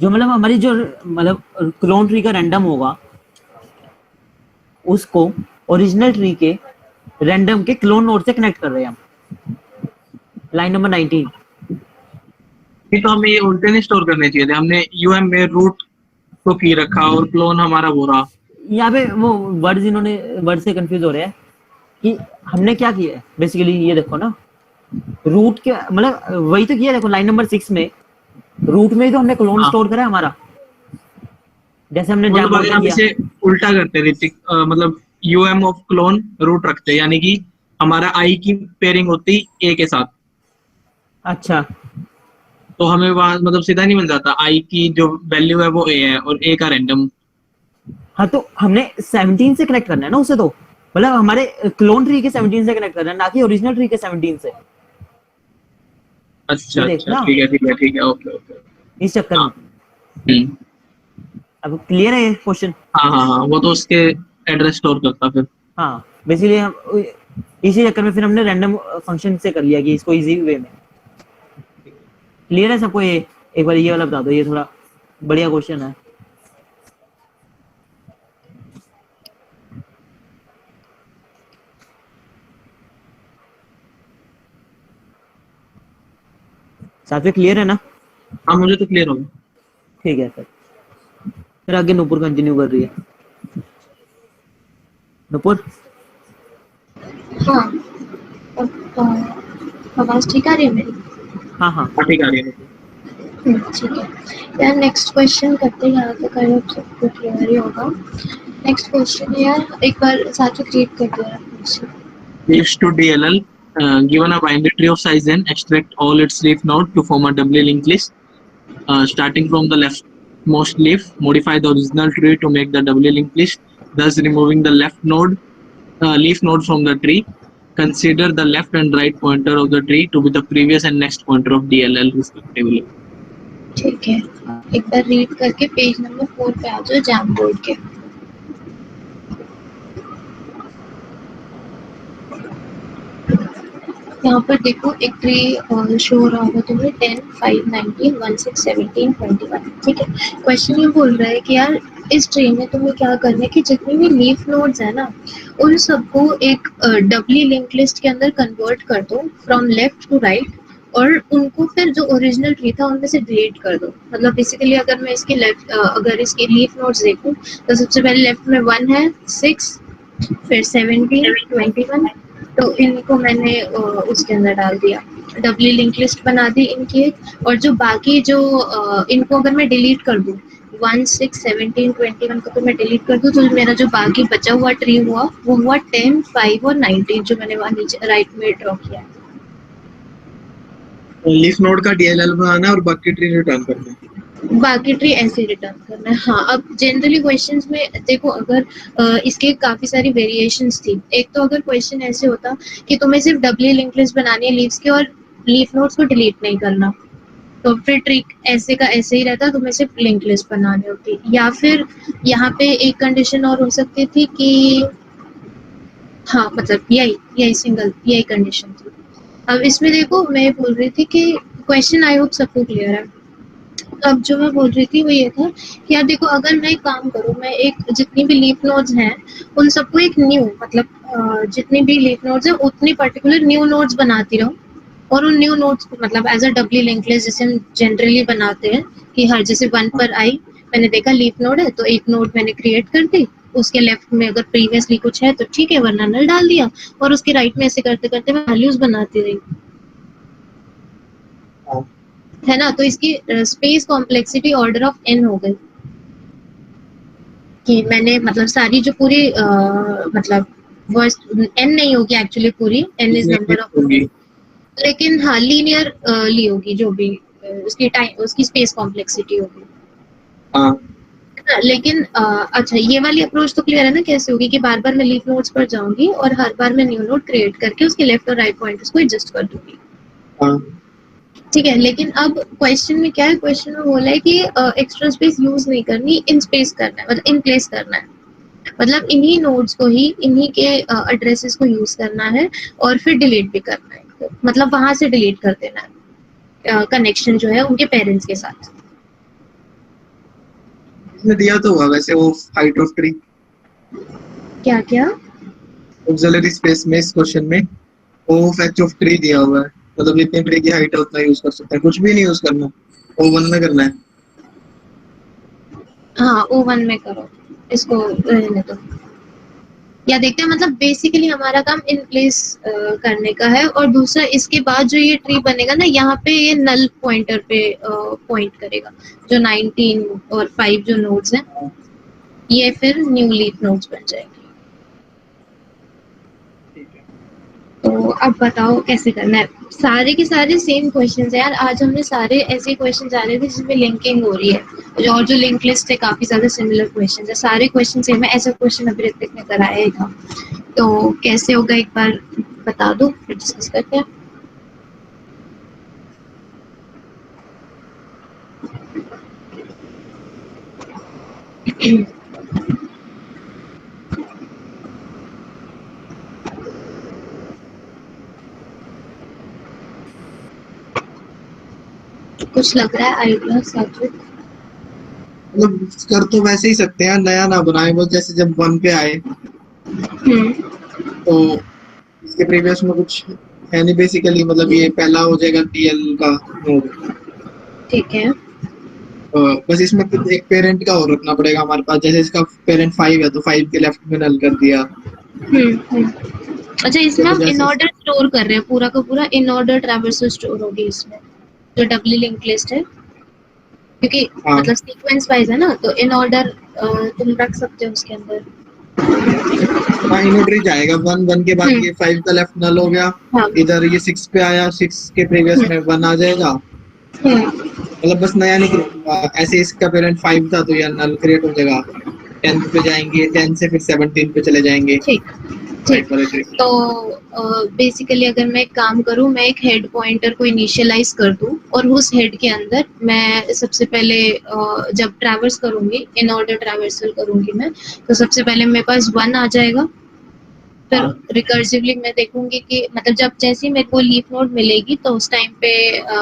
जो मतलब हमारी जो मतलब क्लोन ट्री का रैंडम होगा, उसको ओरिजिनल ट्री के रैंडम के क्लोन नोड से कनेक्ट कर रहे हैं हम, लाइन नंबर 19। ये तो हमें ये उल्टे नहीं स्टोर करने चाहिए थे, हमने यूएम में रूट को की रखा और क्लोन हमारा वो रहा। यहाँ पे वो वर्ड्स इन्होंने वर्ड से कंफ्यूज हो रहे हैं कि हमने क्या किया है बेसिकली। ये देखो ना, रूट के मतलब वही तो किया। देखो लाइन नंबर 6 में रूट में ही तो हमने क्लोन हाँ। स्टोर करा है हमारा, जैसे हमने मतलब जैमबोर्ड अगर में हम किया। इसे उल्टा करते ऋतिक, मतलब यूएम ऑफ क्लोन रूट रखते, यानी कि हमारा आई की पेयरिंग होती ए के साथ, अच्छा, तो हमें वहां मतलब सीधा नहीं मिल जाता, आई की जो वैल्यू है वो ए है और ए का रैंडम। हाँ तो हमने 17 से कनेक्ट करना है ना उसे, तो मतलब हमारे क्लोन ट्री के 17 से कनेक्ट करना है, ना कि ओरिजिनल ट्री के 17 से। अच्छा ये अच्छा, देखना ठीक है ठीक है ठीक है, ओके ओके। इस चक्कर हाँ। में। हम्म। अब क्लियर है ये क्वेश्चन? हाँ हाँ हाँ, वो तो उसके एड्रेस स्टोर करता फिर। हाँ बेसिकली हम इसी चक्कर में फिर हमने रैंडम फंक्शन से कर लिया कि इसको इजी वे में। क्लियर है सबको ये? एक बार ये वाला बता दो, ये थोड़ा बढ़िया क्वेश्चन है। साथ क्लियर है ना? हाँ मुझे तो क्लियर हो गया। ठीक है फिर आगे नूपुर कंटिन्यू कर रही है। नूपुर, हाँ, अब आवाज ठीक आ रही है मेरी? हाँ हाँ हाँ ठीक आ रही है। ठीक है यार। नेक्स्ट क्वेश्चन करते हैं, यहाँ तक आई होप सबको क्लियर ही होगा। नेक्स्ट क्वेश्चन है यार, एक बार साथ में रीड कर दो यार question. Leaves to DLL, given a binary tree of size n, extract all its leaf node to form a doubly linked list. Starting from the leftmost leaf, modify the original tree to make the doubly linked list, thus removing the leaf node from the tree. Consider the left and right pointer of the tree to be the previous and next pointer of DLL respectively. ठीक है, एक बार रीड करके पेज नंबर 4 पे आ जाओ जैम बोर्ड के। यहाँ पर देखो एक ट्री शो हो रहा होगा तुम्हें 10, 5, 19, 16, 17, 21। ठीक है, क्वेश्चन ये बोल रहा है कि यार इस ट्री में तुम्हें क्या करना है कि जितनी भी लीफ नोड्स है ना, उन सबको एक डबली लिंक लिस्ट के अंदर कन्वर्ट कर दो फ्रॉम लेफ्ट टू राइट, और उनको फिर जो ओरिजिनल ट्री था उनमें से डिलीट कर दो। मतलब बेसिकली अगर मैं इसके अगर इसके लीफ नोड्स देखूं तो सबसे पहले लेफ्ट में 1 है, 6, फिर 17, 21, तो इनको मैंने उसके अंदर डाल दिया, डबली लिंक लिस्ट बना दी इनकी एक। और जो बाकी जो इनको अगर मैं डिलीट कर दूं 1, 6, 17, 21 को तो मैं डिलीट कर दूं, तो मेरा जो बाकी बचा हुआ ट्री हुआ वो हुआ 10, 5 और 19 जो मैंने वहाँ नीचे राइट में ड्रॉ किया। लीफ नोड का DLL बनाना है और बाकी ट्री रिटर्न करना है। बाकी ट्री ऐसे रिटर्न करना है। हाँ, अब जनरली क्वेश्चंस में देखो अगर इसके काफी सारी वेरिएशंस थी। एक तो अगर क्वेश्चन ऐसे होता कि तुम्हें सिर्फ डबली लिंक लिस्ट बनानी है लीव्स की और लीफ नोड्स को डिलीट नहीं करना, तो फिर ट्रिक ऐसे का ऐसे ही रहता, तुम्हें सिर्फ लिंक लिस्ट बनानी होती। या फिर यहाँ पे एक कंडीशन और हो सकती थी कि हाँ मतलब यही सिंगल यही कंडीशन थी। अब इसमें देखो मैं बोल रही थी कि क्वेश्चन आई होप सबको क्लियर है। अब जो मैं बोल रही थी वो ये था कि यार देखो अगर मैं एक काम करूँ, मैं एक जितनी भी लीफ नोड्स हैं उन सबको एक न्यू मतलब जितनी भी लीफ नोड्स हैं उतनी पर्टिकुलर न्यू नोड्स बनाती रहूँ, और उन न्यू नोड्स को मतलब as a Dabali link list जैसे हम जनरली बनाते हैं कि हर जैसे 1 पर आई मैंने देखा लीफ नोड है तो एक नोड मैंने क्रिएट कर दी, उसके लेफ्ट में अगर प्रीवियसली कुछ है तो ठीक है वरना नल डाल दिया, और उसके राइट में ऐसे करते करते मैं वैल्यूज बनाती रही, है ना। तो इसकी space complexity order of n हो गई कि मैंने मतलब सारी जो पूरी मतलब वर्स n नहीं होगी एक्चुअली पूरी, n इज नंबर ऑफ, लेकिन हाँ लीनियर ली होगी जो भी उसकी टाइम उसकी स्पेस कॉम्प्लेक्सिटी होगी। हाँ लेकिन अच्छा ये वाली अप्रोच तो क्लियर है ना कैसे होगी कि बार बार मैं लीफ नोड्स पर जाऊंगी और हर बार मैं न्यू नोड क्रिएट करके उसके लेफ्ट और राइट पॉइंटर्स को एडजस्ट कर दूंगी। हाँ ठीक है, लेकिन अब क्वेश्चन में क्या है, क्वेश्चन में बोला है कि एक्स्ट्रा स्पेस यूज नहीं करनी, इन स्पेस करना है मतलब इन प्लेस करना है, मतलब इन्हीं नोड्स को ही इन्हीं के एड्रेसेस को यूज करना है और फिर डिलीट भी करना है, तो मतलब वहां से डिलीट कर देना है कनेक्शन जो है उनके पेरेंट्स के साथ। इसमें दिया तो हुआ वैसे वो हाइट ऑफ ट्री क्या क्या ऑक्सिलरी स्पेस में, इस क्वेश्चन में वो फैक्ट ऑफ ट्री दिया हुआ है, मतलब जितनी ट्री की हाइट है उतना यूज कर सकते हैं, कुछ भी नहीं यूज करना, O1 में करना है। हाँ O1 में करो, इसको रहने दो, या देखते हैं मतलब बेसिकली हमारा काम इन प्लेस करने का है। और दूसरा इसके बाद जो ये ट्री बनेगा ना, यहाँ पे ये नल पॉइंटर पे पॉइंट करेगा, जो 19 और 5 जो नोड्स हैं ये फिर न्यू लीफ नोड्स बन जाएंगे। ठीक है। तो अब बताओ कैसे करना है। सारे के सारे सेम क्वेश्चंस है यार, आज हमने सारे ऐसे क्वेश्चंस आ रहे थे जिसमें लिंकिंग हो रही है, और जो लिंक लिस्ट है काफी ज्यादा सिमिलर क्वेश्चंस है, सारे क्वेश्चन सेम है। ऐसा क्वेश्चन अभी ऋतिक ने कराया ही था, तो कैसे होगा एक बार बता दो फिर डिस्कस करते हैं। कुछ लग रहा है आइडिया सात्विक? मतलब कर तो वैसे ही सकते हैं, नया ना बनाए, बस जैसे जब 1 पे आए तो इसके प्रीवियस में कुछ है नहीं बेसिकली, मतलब ये पहला हो जाएगा TL का नोड। ठीक है। बस इसमें कुछ एक पेरेंट का और रखना पड़ेगा हमारे पास, जैसे इसका पेरेंट 5 है तो 5 के लेफ्ट में नल कर दिया। अच्छा, इसमें हम इन जैसे ऑर्डर स्टोर कर रहे हैं, पूरा का पूरा इन ऑर्डर ट्रैवर्सल स्टोर होगी इसमें, जो डबली लिंक लिस्ट है, क्योंकि हाँ मतलब सीक्वेंस वाइज है ना, तो इन ऑर्डर तुम रख सकते हो उसके अंदर। हाँ, इन ऑर्डर ही जाएगा। 1 के बाद ये 5 का लेफ्ट नल हो गया, हाँ। इधर ये 6 पे आया, 6 के प्रीवियस में 1 आ जाएगा। मतलब बस नया नहीं क्रिएट होगा, ऐसे इसका पेरेंट 5 था तो यह नल क्रिएट हो जाएगा। 10 पे जाएंगे, 10 से फिर 17 पे चले जाएंगे। ठीक ठीक। तो बेसिकली अगर मैं एक काम करूं, मैं एक हेड पॉइंटर को इनिशियलाइज कर दूं, और उस हेड के अंदर मैं सबसे पहले जब ट्रैवर्स करूंगी, इन ऑर्डर ट्रैवर्सल करूंगी मैं, तो सबसे पहले मेरे पास 1 आ जाएगा। फिर रिकर्सिवली मैं देखूंगी कि मतलब जब जैसे ही मेरे को लीफ नोड मिलेगी तो उस टाइम पे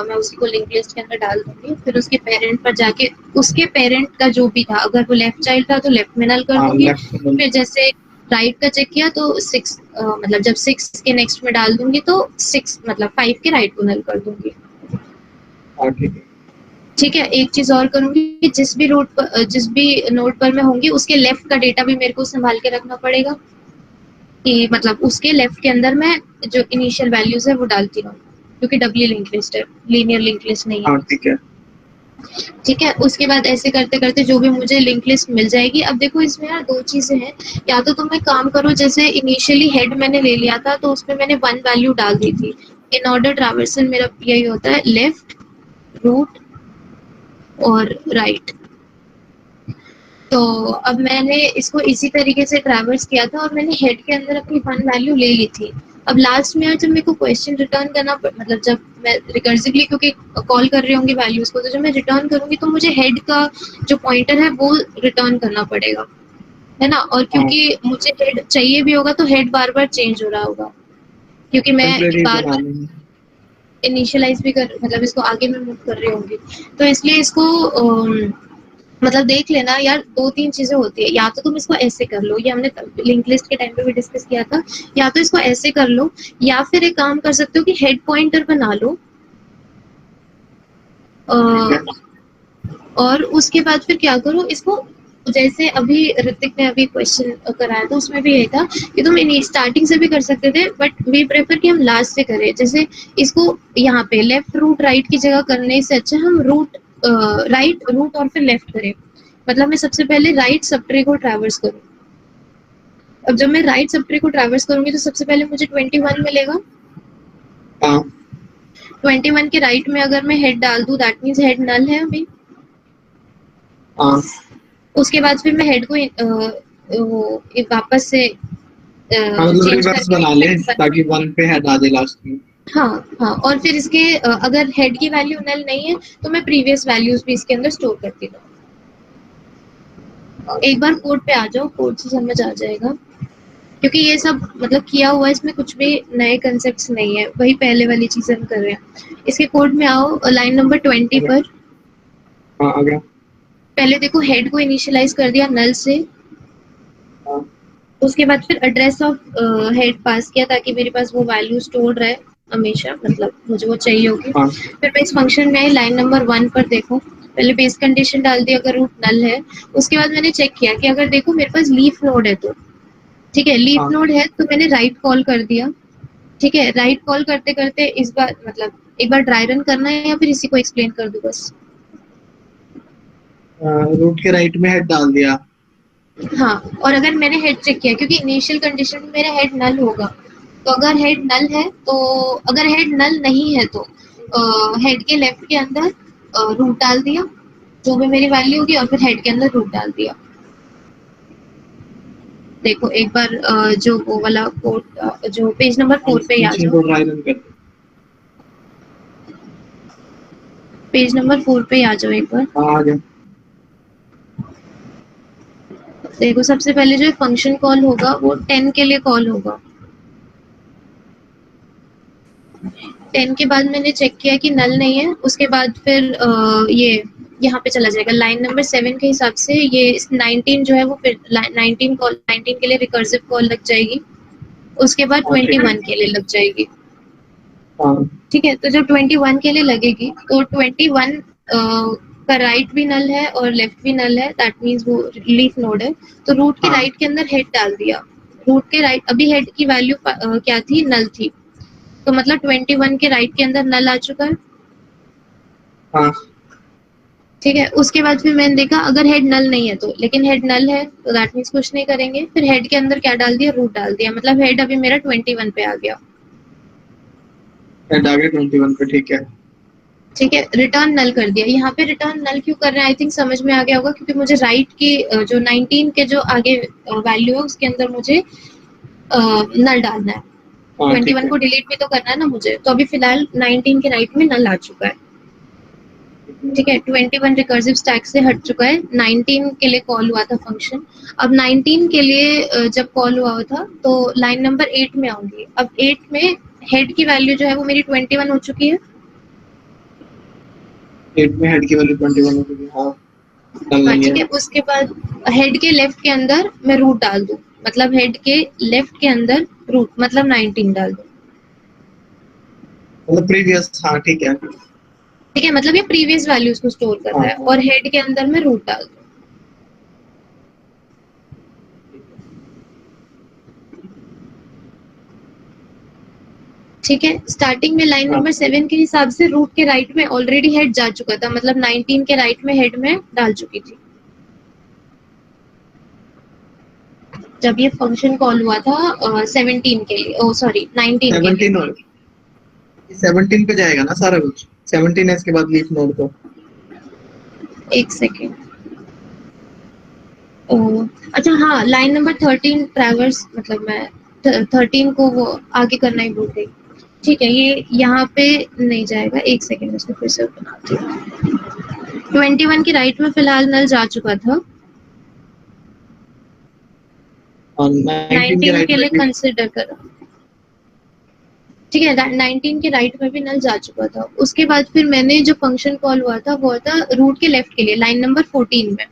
मैं उसको लिंक लिस्ट के अंदर डाल दूंगी। फिर उसके पेरेंट पर जाके उसके पेरेंट का जो भी था, अगर वो लेफ्ट चाइल्ड था तो लेफ्ट में नल कर दूंगी। फिर जैसे राइट का चेक किया तो 6 मतलब जब 6 के नेक्स्ट में डाल दूंगी तो 6 मतलब 5 के राइट को नल कर दूंगी। ठीक है। एक चीज और करूंगी, जिस भी रूट पर जिस भी नोड पर मैं होंगी उसके लेफ्ट का डेटा भी मेरे को संभाल के रखना पड़ेगा, कि मतलब उसके लेफ्ट के अंदर मैं जो इनिशियल वैल्यूज है वो डालती रहूं, क्योंकि डबली लिंक लिस्ट है, लीनियर लिंक लिस्ट नहीं है। ठीक है। ठीक है। उसके बाद ऐसे करते करते जो भी मुझे लिंक लिस्ट मिल जाएगी। अब देखो इसमें यार 2 चीजें हैं, या तो तुम एक काम करो, जैसे इनिशियली हेड मैंने ले लिया था तो उसमें मैंने 1 वैल्यू डाल दी थी। इन ऑर्डर ट्रैवर्सल मेरा यही होता है, लेफ्ट, रूट और राइट। तो अब मैंने इसको इसी तरीके से ट्रैवर्स किया था और मैंने हेड के अंदर अपनी 1 वैल्यू ले ली थी। अब लास्ट में जब मेरे को क्वेश्चन रिटर्न करना मतलब जब मैं रिकर्सिवली क्योंकि कॉल कर रही होंगी वैल्यूज को, तो जब मैं रिटर्न करूंगी तो मुझे हेड का जो पॉइंटर है वो रिटर्न करना पड़ेगा, है ना। और क्योंकि मुझे हेड चाहिए भी होगा तो हेड बार बार चेंज हो रहा होगा, क्योंकि मैं बार बार इनिशियलाइज भी कर मतलब इसको आगे में मूव कर रही होंगी। तो इसलिए इसको मतलब देख लेना यार, 2-3 चीजें होती है, या तो तुम इसको ऐसे कर लो, ये हमने लिंक लिस्ट के टाइम पे भी डिस्कस किया था, या तो इसको ऐसे कर लो, या फिर एक काम कर सकते हो कि हेड पॉइंटर बना लो, और उसके बाद फिर क्या करो इसको, जैसे अभी ऋतिक ने अभी क्वेश्चन कराया था उसमें भी यही था कि तुम स्टार्टिंग से भी कर सकते थे, बट वी प्रेफर कि हम लास्ट से करें। जैसे इसको यहाँ पे लेफ्ट रूट राइट की जगह करने से अच्छा हम रूट राइट रूट और फिर लेफ्ट करें। मतलब मैं सबसे पहले राइट सब ट्री को ट्रैवर्स करूँ। अब जब मैं राइट सब ट्री को ट्रैवर्स करूंगी तो सबसे पहले मुझे 21 मिलेगा। 21 के राइट में अगर मैं हेड डाल दूं दैट मींस हेड नल है अभी। उसके बाद फिर मैं हेड को वापस से मतलब रिवर्स बना ले ताकि 1 पे हेड आ जाए लास्ट में। हाँ हाँ, और फिर इसके अगर हेड की वैल्यू नल नहीं है तो मैं प्रीवियस वैल्यूज भी इसके अंदर स्टोर करती हूँ। एक बार कोड पे आ जाओ, कोड से समझ आ जाएगा, क्योंकि ये सब मतलब किया हुआ है, इसमें कुछ भी नए कंसेप्ट्स नहीं है, वही पहले वाली चीजें हम कर रहे हैं। इसके कोड में आओ, लाइन नंबर 20 पर। हाँ, आ गया। पहले देखो हेड को इनिशियलाइज कर दिया नल से, उसके बाद फिर एड्रेस ऑफ हेड पास किया ताकि मेरे पास वो वैल्यू स्टोर रहे। हमेशा, मतलब मुझे वो चाहिए होगी। हाँ फिर मैं इस फंक्शन में लाइन नंबर 1 पर देखो, पहले बेस कंडीशन डाल दी अगर रूट नल है। उसके बाद मैंने चेक किया कि अगर देखो मेरे पास लीफ नोड है तो ठीक है, लीफ हाँ नोड है तो मैंने राइट कॉल कर दिया। ठीक है, राइट कॉल करते करते इस बार मतलब एक बार ड्राई रन करना है या फिर इसी को एक्सप्लेन कर दूं बस? रूट के राइट में हेड डाल दिया। हाँ, और अगर मैंने हेड चेक किया क्योंकि इनिशियल कंडीशन में मेरा हेड नल होगा, तो अगर हेड नल है तो अगर हेड नल नहीं है तो हेड के लेफ्ट के अंदर रूट डाल दिया जो भी मेरी वैल्यू होगी, और फिर हेड के अंदर रूट डाल दिया। देखो एक बार जो वो वाला कोड जो पेज नंबर 4 पे आ फंक्शन जाओ, को ड्राई रन कर दो। पेज नंबर 4 पे आ जाओ एक बार। हाँ आ गया। देखो सबसे पहले जो फंक्शन कॉल होगा वो 10 के लिए कॉल होगा। 10 के बाद मैंने चेक किया कि नल नहीं है, उसके बाद फिर ये यहाँ पे चला जाएगा लाइन नंबर 7 के हिसाब से। ये 19 जो है वो फिर 19 के लिए रिकर्सिव कॉल लग जाएगी, उसके बाद हाँ ठीक है। 21 के लिए लग जाएगी। हाँ ठीक है, तो जब 21 के लिए लगेगी तो 21 का राइट भी नल है और लेफ्ट भी नल है, दैट मीन्स वो लीफ नोड है। तो रूट के हाँ राइट के अंदर हेड डाल दिया। रूट के राइट अभी हेड की वैल्यू क्या थी? नल थी, तो मतलब 21 के राइट के अंदर नल आ चुका है। हाँ ठीक है, उसके बाद फिर मैंने देखा अगर हेड नल नहीं है तो, लेकिन हेड नल है तो दैट मीन्स कुछ नहीं करेंगे। फिर हेड के अंदर क्या डाल दिया? रूट डाल दिया, मतलब हेड अभी मेरा 21 पे आ गया। हेड आ गया 21 पे, ठीक है। ठीक है, रिटर्न नल कर दिया। यहाँ पे रिटर्न नल क्यों कर रहे हैं आई थिंक समझ में आ गया होगा, क्योंकि मुझे राइट की जो 19 के जो आगे वैल्यू है उसके अंदर मुझे नल डालना है। हाँ ठीक 21 है। को डिलीट भी तो करना है ना मुझे, तो अभी फिलहाल 19 के राइट में नल आ चुका है। ठीक है, 21 रिकर्सिव स्टैक से हट चुका है, 19 के लिए कॉल हुआ था फंक्शन। अब 19 के लिए जब कॉल हुआ था तो लाइन नंबर 8 में आऊंगी। अब 8 में हेड की वैल्यू जो है वो मेरी 21 हो चुकी है। 8 में हेड की वैल्यू 21 हो गई। हाँ नल हाँ नहीं ठीक है। है, उसके बाद हेड के लेफ्ट के अंदर मैं रूट डाल दूं, मतलब हेड के लेफ्ट के अंदर रूट मतलब 19 डाल दूं। मतलब प्रीवियस, हाँ ठीक है। ठीक है, मतलब ये प्रीवियस वैल्यूज को स्टोर कर हाँ रहा है, और हेड के अंदर मैं रूट डाल दूं। ठीक है, स्टार्टिंग में लाइन हाँ नंबर 7 के हिसाब से रूट के राइट में ऑलरेडी हेड जा चुका था, मतलब 19 के राइट में हेड में डाल चुकी थी जब ये फंक्शन कॉल हुआ था 17 के लिए, ओ सॉरी 19 के लिए। 17 हो, 17 पे जाएगा ना सारा कुछ। 17 है इसके बाद लीफ नोड तो। एक सेकेंड, अच्छा हाँ, लाइन नंबर 13 ट्रैवर्स, मतलब मैं 13 को वो आगे करना ही भूल गई। ठीक है, ये यहाँ पे नहीं जाएगा, एक सेकेंड इसको फिर से बनाती हूँ। 21 के राइट में फिलहाल नल जा चुका था, और 19 के 19 राइट के में लिए भी। कंसिडर करो। ठीक है, 19 के राइट में भी नल जा चुका था। उसके बाद फिर मैंने जो फंक्शन कॉल हुआ था वो था रूट के लेफ्ट के लिए लाइन नंबर 14 में।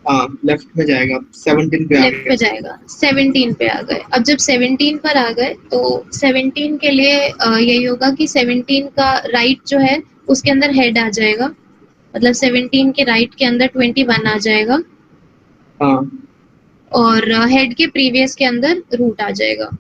हाँ लेफ्ट में जाएगा, 17 पे आ लेफ्ट गया। पे जाएगा, 17 पे आ गए। अब जब 17 पर आ गए तो 17 के लिए यही होगा कि 17 का राइट जो है उसके अंदर हेड आ जाएगा, मतलब 17 के राइट के अंदर 21 आ जाएगा, हाँ और हेड के प्रीवियस के अंदर रूट आ जाएगा,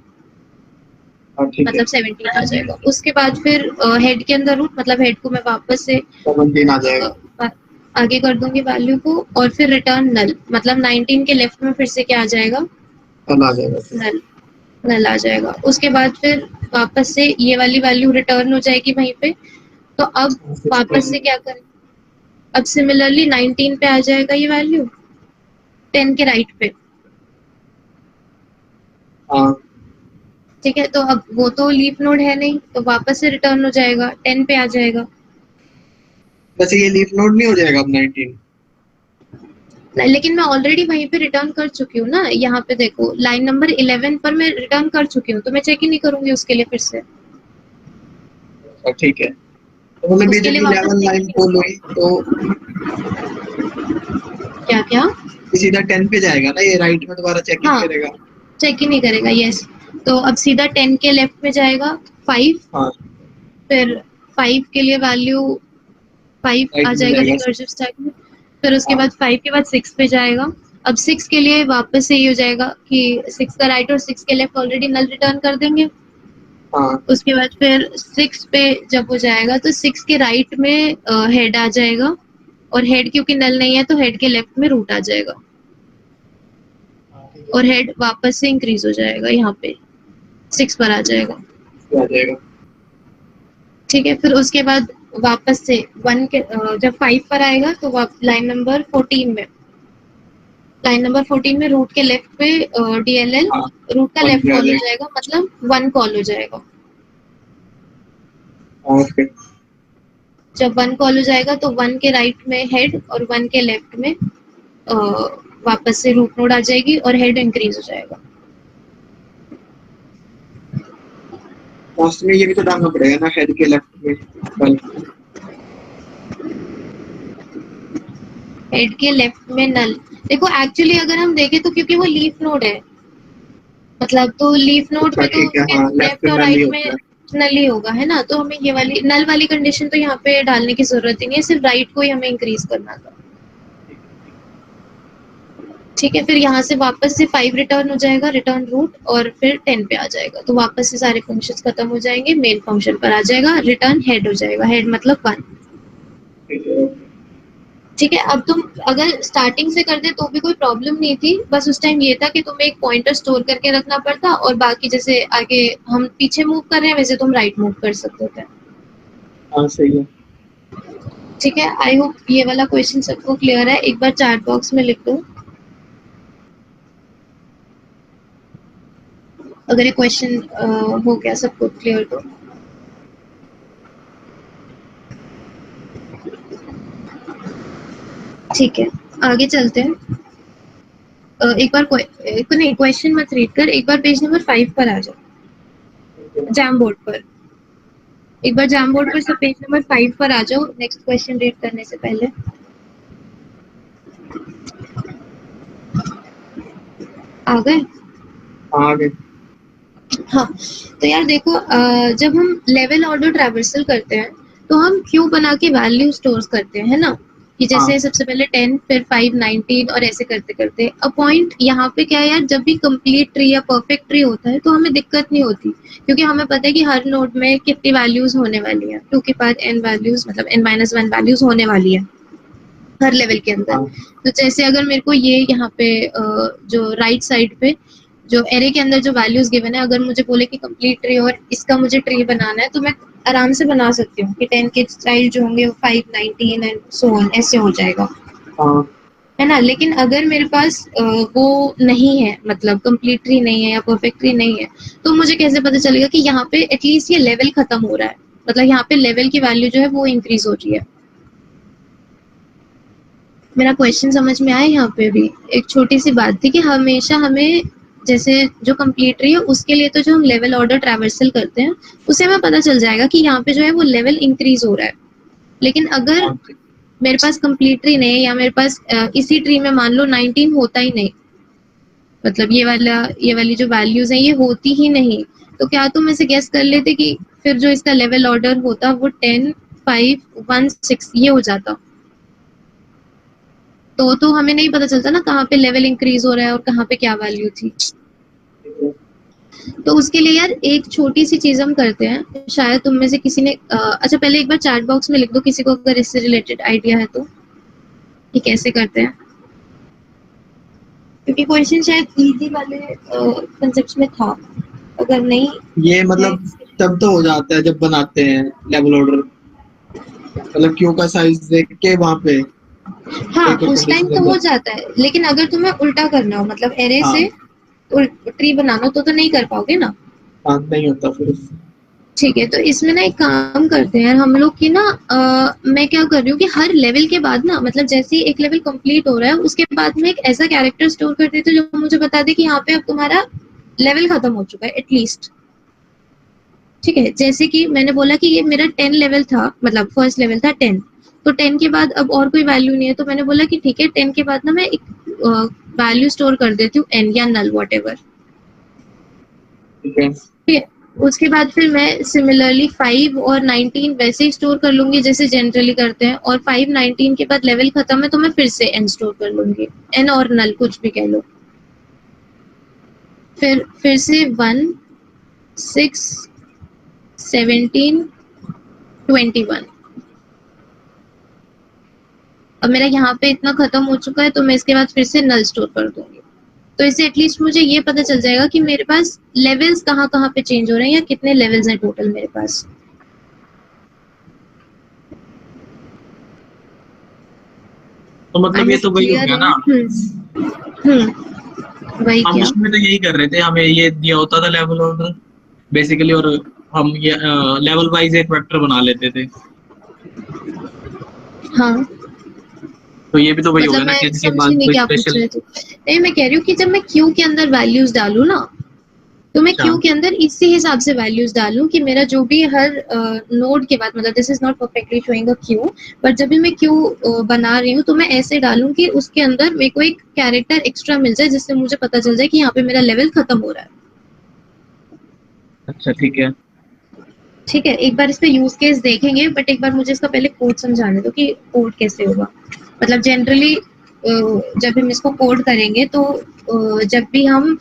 हाँ ठीक है। मतलब 17 आ जाएगा। उसके बाद फिर हेड के अंदर रूट, मतलब हेड को मैं वापस से 17 आ जाएगा। आगे कर दूंगी वैल्यू को, और फिर रिटर्न नल, मतलब 19 के लेफ्ट में फिर से क्या आ जाएगा? कल आ जाएगा फिर। नल, नल आ जाएगा। उसके बाद फिर वापस से ये वाली वैल्यू रिटर्न हो जाएगी वहीं पे। तो अब वापस से क्या करें? अब सिमिलरली 19 पे आ जाएगा ये वैल्यू 10 के राइट पे। हाँ ठीक है, तो अब वो तो लीफ नोड है नहीं, तो वापस से रिटर्न हो जाएगा, 10 पे आ जाएगा। वैसे ये लीफ नोड नहीं हो जाएगा अब 19। लेकिन मैं ऑलरेडी वहीं पे रिटर्न कर चुकी हूँ ना, यहाँ पे देखो लाइन नंबर 11 पर मैं रिटर्न कर चुकी हूँ, तो मैं चेक ही नहीं करूंगी उसके लिए फिर से। ठीक है, तो मतलब ये उसके जब लिए वापस 11 चेक ही लाइन नहीं कॉल हुई तो क्या क्या? ये सीधा 10 पे जाएगा ना, ये राइट में दोबारा चेक ही नहीं हाँ, करेगा। चेक ही नहीं करेगा, यस। तो अब सीधा 10 के लेफ्ट में जाएगा 5, हाँ फिर 5 के लिए वैल्यू 5 राइट आ में जाएगा जाएगा। रिकर्सिव स्टैक में, फिर उसके हाँ बाद 5 के बाद 6 पे जाएगा। अब 6 के लिए वापस से ये हो जाएगा कि 6 का राइट और 6 के लेफ्ट ऑलरेडी नल रिटर्न कर देंगे। हाँ उसके बाद फिर 6 पे जब हो जाएगा तो 6 के राइट में हेड आ जाएगा, और हेड क्योंकि नल नहीं है तो हेड के लेफ्ट में रूट आ जाएगा, और हेड वापस से इंक्रीज हो जाएगा, यहाँ पे 6 पर आ जाएगा। आ जाएगा। ठीक है, फिर उसके बाद वापस से 1 के जब 5 पर आएगा तो लाइन नंबर 14 में, लाइन नंबर 14 में रूट के लेफ्ट पे DLL, हाँ रूट का 1 लेफ्ट पे आ कॉल हो जाएगा। जाएगा, मतलब 1 कॉल हो जाएगा। ओके जब 1 कॉल हो जाएगा तो 1 के राइट में हेड और 1 के लेफ्ट में वापस से रूट नोड आ जाएगी और हेड इंक्रीज हो जाएगा। लास्ट में ये भी तो डालना पड़ेगा ना, हेड के लेफ्ट में नल। हेड के लेफ्ट में नल, देखो एक्चुअली अगर हम देखें तो क्योंकि वो लीफ नोड है, मतलब तो लीफ नोड अच्छा पे तो ठीक है, उसके हाँ लेफ्ट लेफ्ट और नल ही राइट में होता है। नल ही होगा, है ना। तो हमें ये वाली नल वाली कंडीशन तो यहाँ पे डालने की जरूरत ही नहीं है, सिर्फ राइट को ही हमें इंक्रीज करना था। ठीक है, फिर यहाँ से वापस से 5 रिटर्न हो जाएगा, रिटर्न रूट, और फिर 10 पे आ जाएगा, तो वापस से सारे फंक्शंस खत्म हो जाएंगे, मेन फंक्शन पर आ जाएगा, रिटर्न हेड हो जाएगा, हेड मतलब 1। ठीक है ठीक है, अब तुम अगर स्टार्टिंग से करते तो भी कोई प्रॉब्लम नहीं थी, बस उस टाइम ये था कि तुम्हें एक पॉइंटर स्टोर करके रखना पड़ता, और बाकी जैसे आगे हम पीछे मूव कर रहे हैं वैसे तुम राइट मूव कर सकते थे। हाँ सही है। ठीक है, आई होप ये वाला क्वेश्चन सबको क्लियर है। एक बार चैट बॉक्स में लिख दो अगर ये क्वेश्चन हो गया सबको क्लियर तो। ठीक है, आगे चलते हैं। एक बार नहीं, क्वेश्चन मत रीड कर, एक बार पेज नंबर 5 पर आ जाओ, जैम बोर्ड पर। एक बार जैम बोर्ड पर सब पेज नंबर 5 पर आ जाओ, नेक्स्ट क्वेश्चन रीड करने से पहले। आ गए? हाँ आगे। हाँ, तो यार देखो, जब हम लेवल ऑर्डर ट्रैवर्सल करते हैं तो हम क्यू बना के वैल्यू स्टोर करते हैं, है ना, कि जैसे हाँ सबसे पहले 10, फिर 5, 19 और ऐसे करते करते। अब पॉइंट यहाँ पे क्या है यार, जब भी कंप्लीट ट्री या परफेक्ट ट्री होता है तो हमें दिक्कत नहीं होती, क्योंकि हमें पता है कि हर नोड में कितनी वैल्यूज होने वाली है, 2 के पास n वैल्यूज, मतलब n-1 वैल्यूज होने वाली है हर लेवल के अंदर। हाँ तो जैसे अगर मेरे को ये यहाँ पे जो राइट साइड पे जो एरे के अंदर जो वैल्यूज गिवन है, अगर मुझे बोले कि कंप्लीट ट्री और इसका मुझे ट्री बनाना है, तो मैं आराम से बना सकती हूँ कि 10 के चाइल्ड जो होंगे वो 5, 19 एंड सो ऑन ऐसे हो जाएगा, हाँ है ना। लेकिन अगर मेरे पास वो नहीं है, मतलब कंप्लीट ट्री नहीं है या परफेक्ट ट्री नहीं है, तो मुझे कैसे पता चलेगा कि यहाँ पे एटलीस्ट ये लेवल खत्म हो रहा है, मतलब यहाँ पे लेवल की वैल्यू जो है वो इंक्रीज हो रही है। मेरा क्वेश्चन समझ में आया? यहाँ पे भी एक छोटी सी बात थी कि हमेशा हमें जैसे जो कंप्लीट रही है उसके लिए तो जो हम लेवल ऑर्डर ट्रैवर्सल करते हैं उसे हमें पता चल जाएगा कि यहाँ पे जो है वो लेवल इंक्रीज हो रहा है। लेकिन अगर हाँ मेरे पास कंप्लीट ट्री नहीं है, या मेरे पास इसी ट्री में मान लो 19 होता ही नहीं, मतलब ये वाली जो वैल्यूज हैं ये होती ही नहीं, तो क्या तुम ऐसे गेस कर लेते कि फिर जो इसका लेवल ऑर्डर होता वो 10, 5, 1, 6 ये हो जाता? तो हमें नहीं पता चलता ना कहाँ पे लेवल इंक्रीज हो रहा है और कहाँ पे क्या वैल्यू थी। तो उसके लिए यार एक छोटी सी चीज हम करते हैं, शायद तुम में से किसी ने अच्छा पहले एक बार चैट बॉक्स में लिख दो किसी को अगर इससे रिलेटेड आइडिया है तो, कि कैसे करते हैं, क्योंकि क्वेश्चन शायद इजी वाले कंसेप्ट में था, अगर नहीं ये मतलब तब तो हो जाता है जब बनाते हैं लेवल ऑर्डर, मतलब क्यू का साइज देख के वहां पे हाँ एक और उस टाइम कंडीशन तो लग हो जाती जाता है, लेकिन अगर तुम्हें उल्टा करना हो, मतलब एरे है। हाँ से ट्री बनाना हो तो नहीं कर पाओगे ना। हाँ नहीं होता फिर। ठीक है, तो इसमें ना एक काम करते हैं हम लोग की ना, मैं क्या कर रही हूँ कि हर लेवल के बाद ना, मतलब जैसे ही एक लेवल कंप्लीट हो रहा है उसके बाद में एक ऐसा कैरेक्टर स्टोर कर देती हूँ जो मुझे बता दे कि यहाँ पे अब तुम्हारा लेवल खत्म हो चुका है एटलीस्ट। ठीक है, जैसे कि मैंने बोला कि ये मेरा 10 लेवल था, मतलब फर्स्ट लेवल था 10, तो 10 के बाद अब और कोई वैल्यू नहीं है, तो मैंने बोला कि ठीक है 10 के बाद ना मैं एक वैल्यू स्टोर कर देती हूँ n या नल वॉट एवर। ठीक है। ठीक है, उसके बाद फिर मैं सिमिलरली 5 और 19 वैसे ही स्टोर कर लूंगी जैसे जनरली करते हैं, और 5 19 के बाद लेवल खत्म है तो मैं फिर से n स्टोर कर लूंगी, n और नल कुछ भी कह लो। फिर से 1 6 17 21। अब मेरा यहाँ पे इतना खत्म हो चुका है तो मैं इसके बाद फिर से नल स्टोर कर दूंगी। तो इससे एटलीस्ट मुझे ये पता चल जाएगा कि मेरे पास लेवल्स कहाँ कहाँ पे चेंज हो रहे हैं या कितने लेवल्स हैं टोटल मेरे पास। तो मतलब ये तो वही हो क्लियर गया है? ना। वही हम क्या? उसमें तो यही कर रहे थे, हमें ये दिया होता था लेवल ऑर्डर बेसिकली, और हम ये लेवल वाइज एक वेक्टर बना लेते थे। हाँ, तो ये भी तो वही हो मतलब गया ना मैं कि इसके समझी बाद नहीं कोई क्या पूछ स्पेशल। रहे थे। नहीं, मैं कह रही हूँ कि जब मैं क्यू के अंदर वैल्यूज डालूँ ना, तो मैं अच्छा क्यू के अंदर इसी हिसाब से वैल्यूज डालूं कि मेरा जो भी हर नोड के बाद, मतलब this is not perfectly showing a Q, but जब भी मैं क्यू बना रही हूँ तो मैं ऐसे डालूं कि उसके अंदर मेरे को एक कैरेक्टर एक्स्ट्रा मिल जाए जिससे मुझे पता चल जाए कि यहाँ पे मेरा लेवल खत्म हो रहा है। अच्छा ठीक है। ठीक है, एक बार इस पे यूज केस देखेंगे, बट एक बार मुझे इसका पहले कोड समझाने दो कि कोड कैसे होगा। मतलब जनरली जब हम इसको कोड करेंगे तो जब भी हम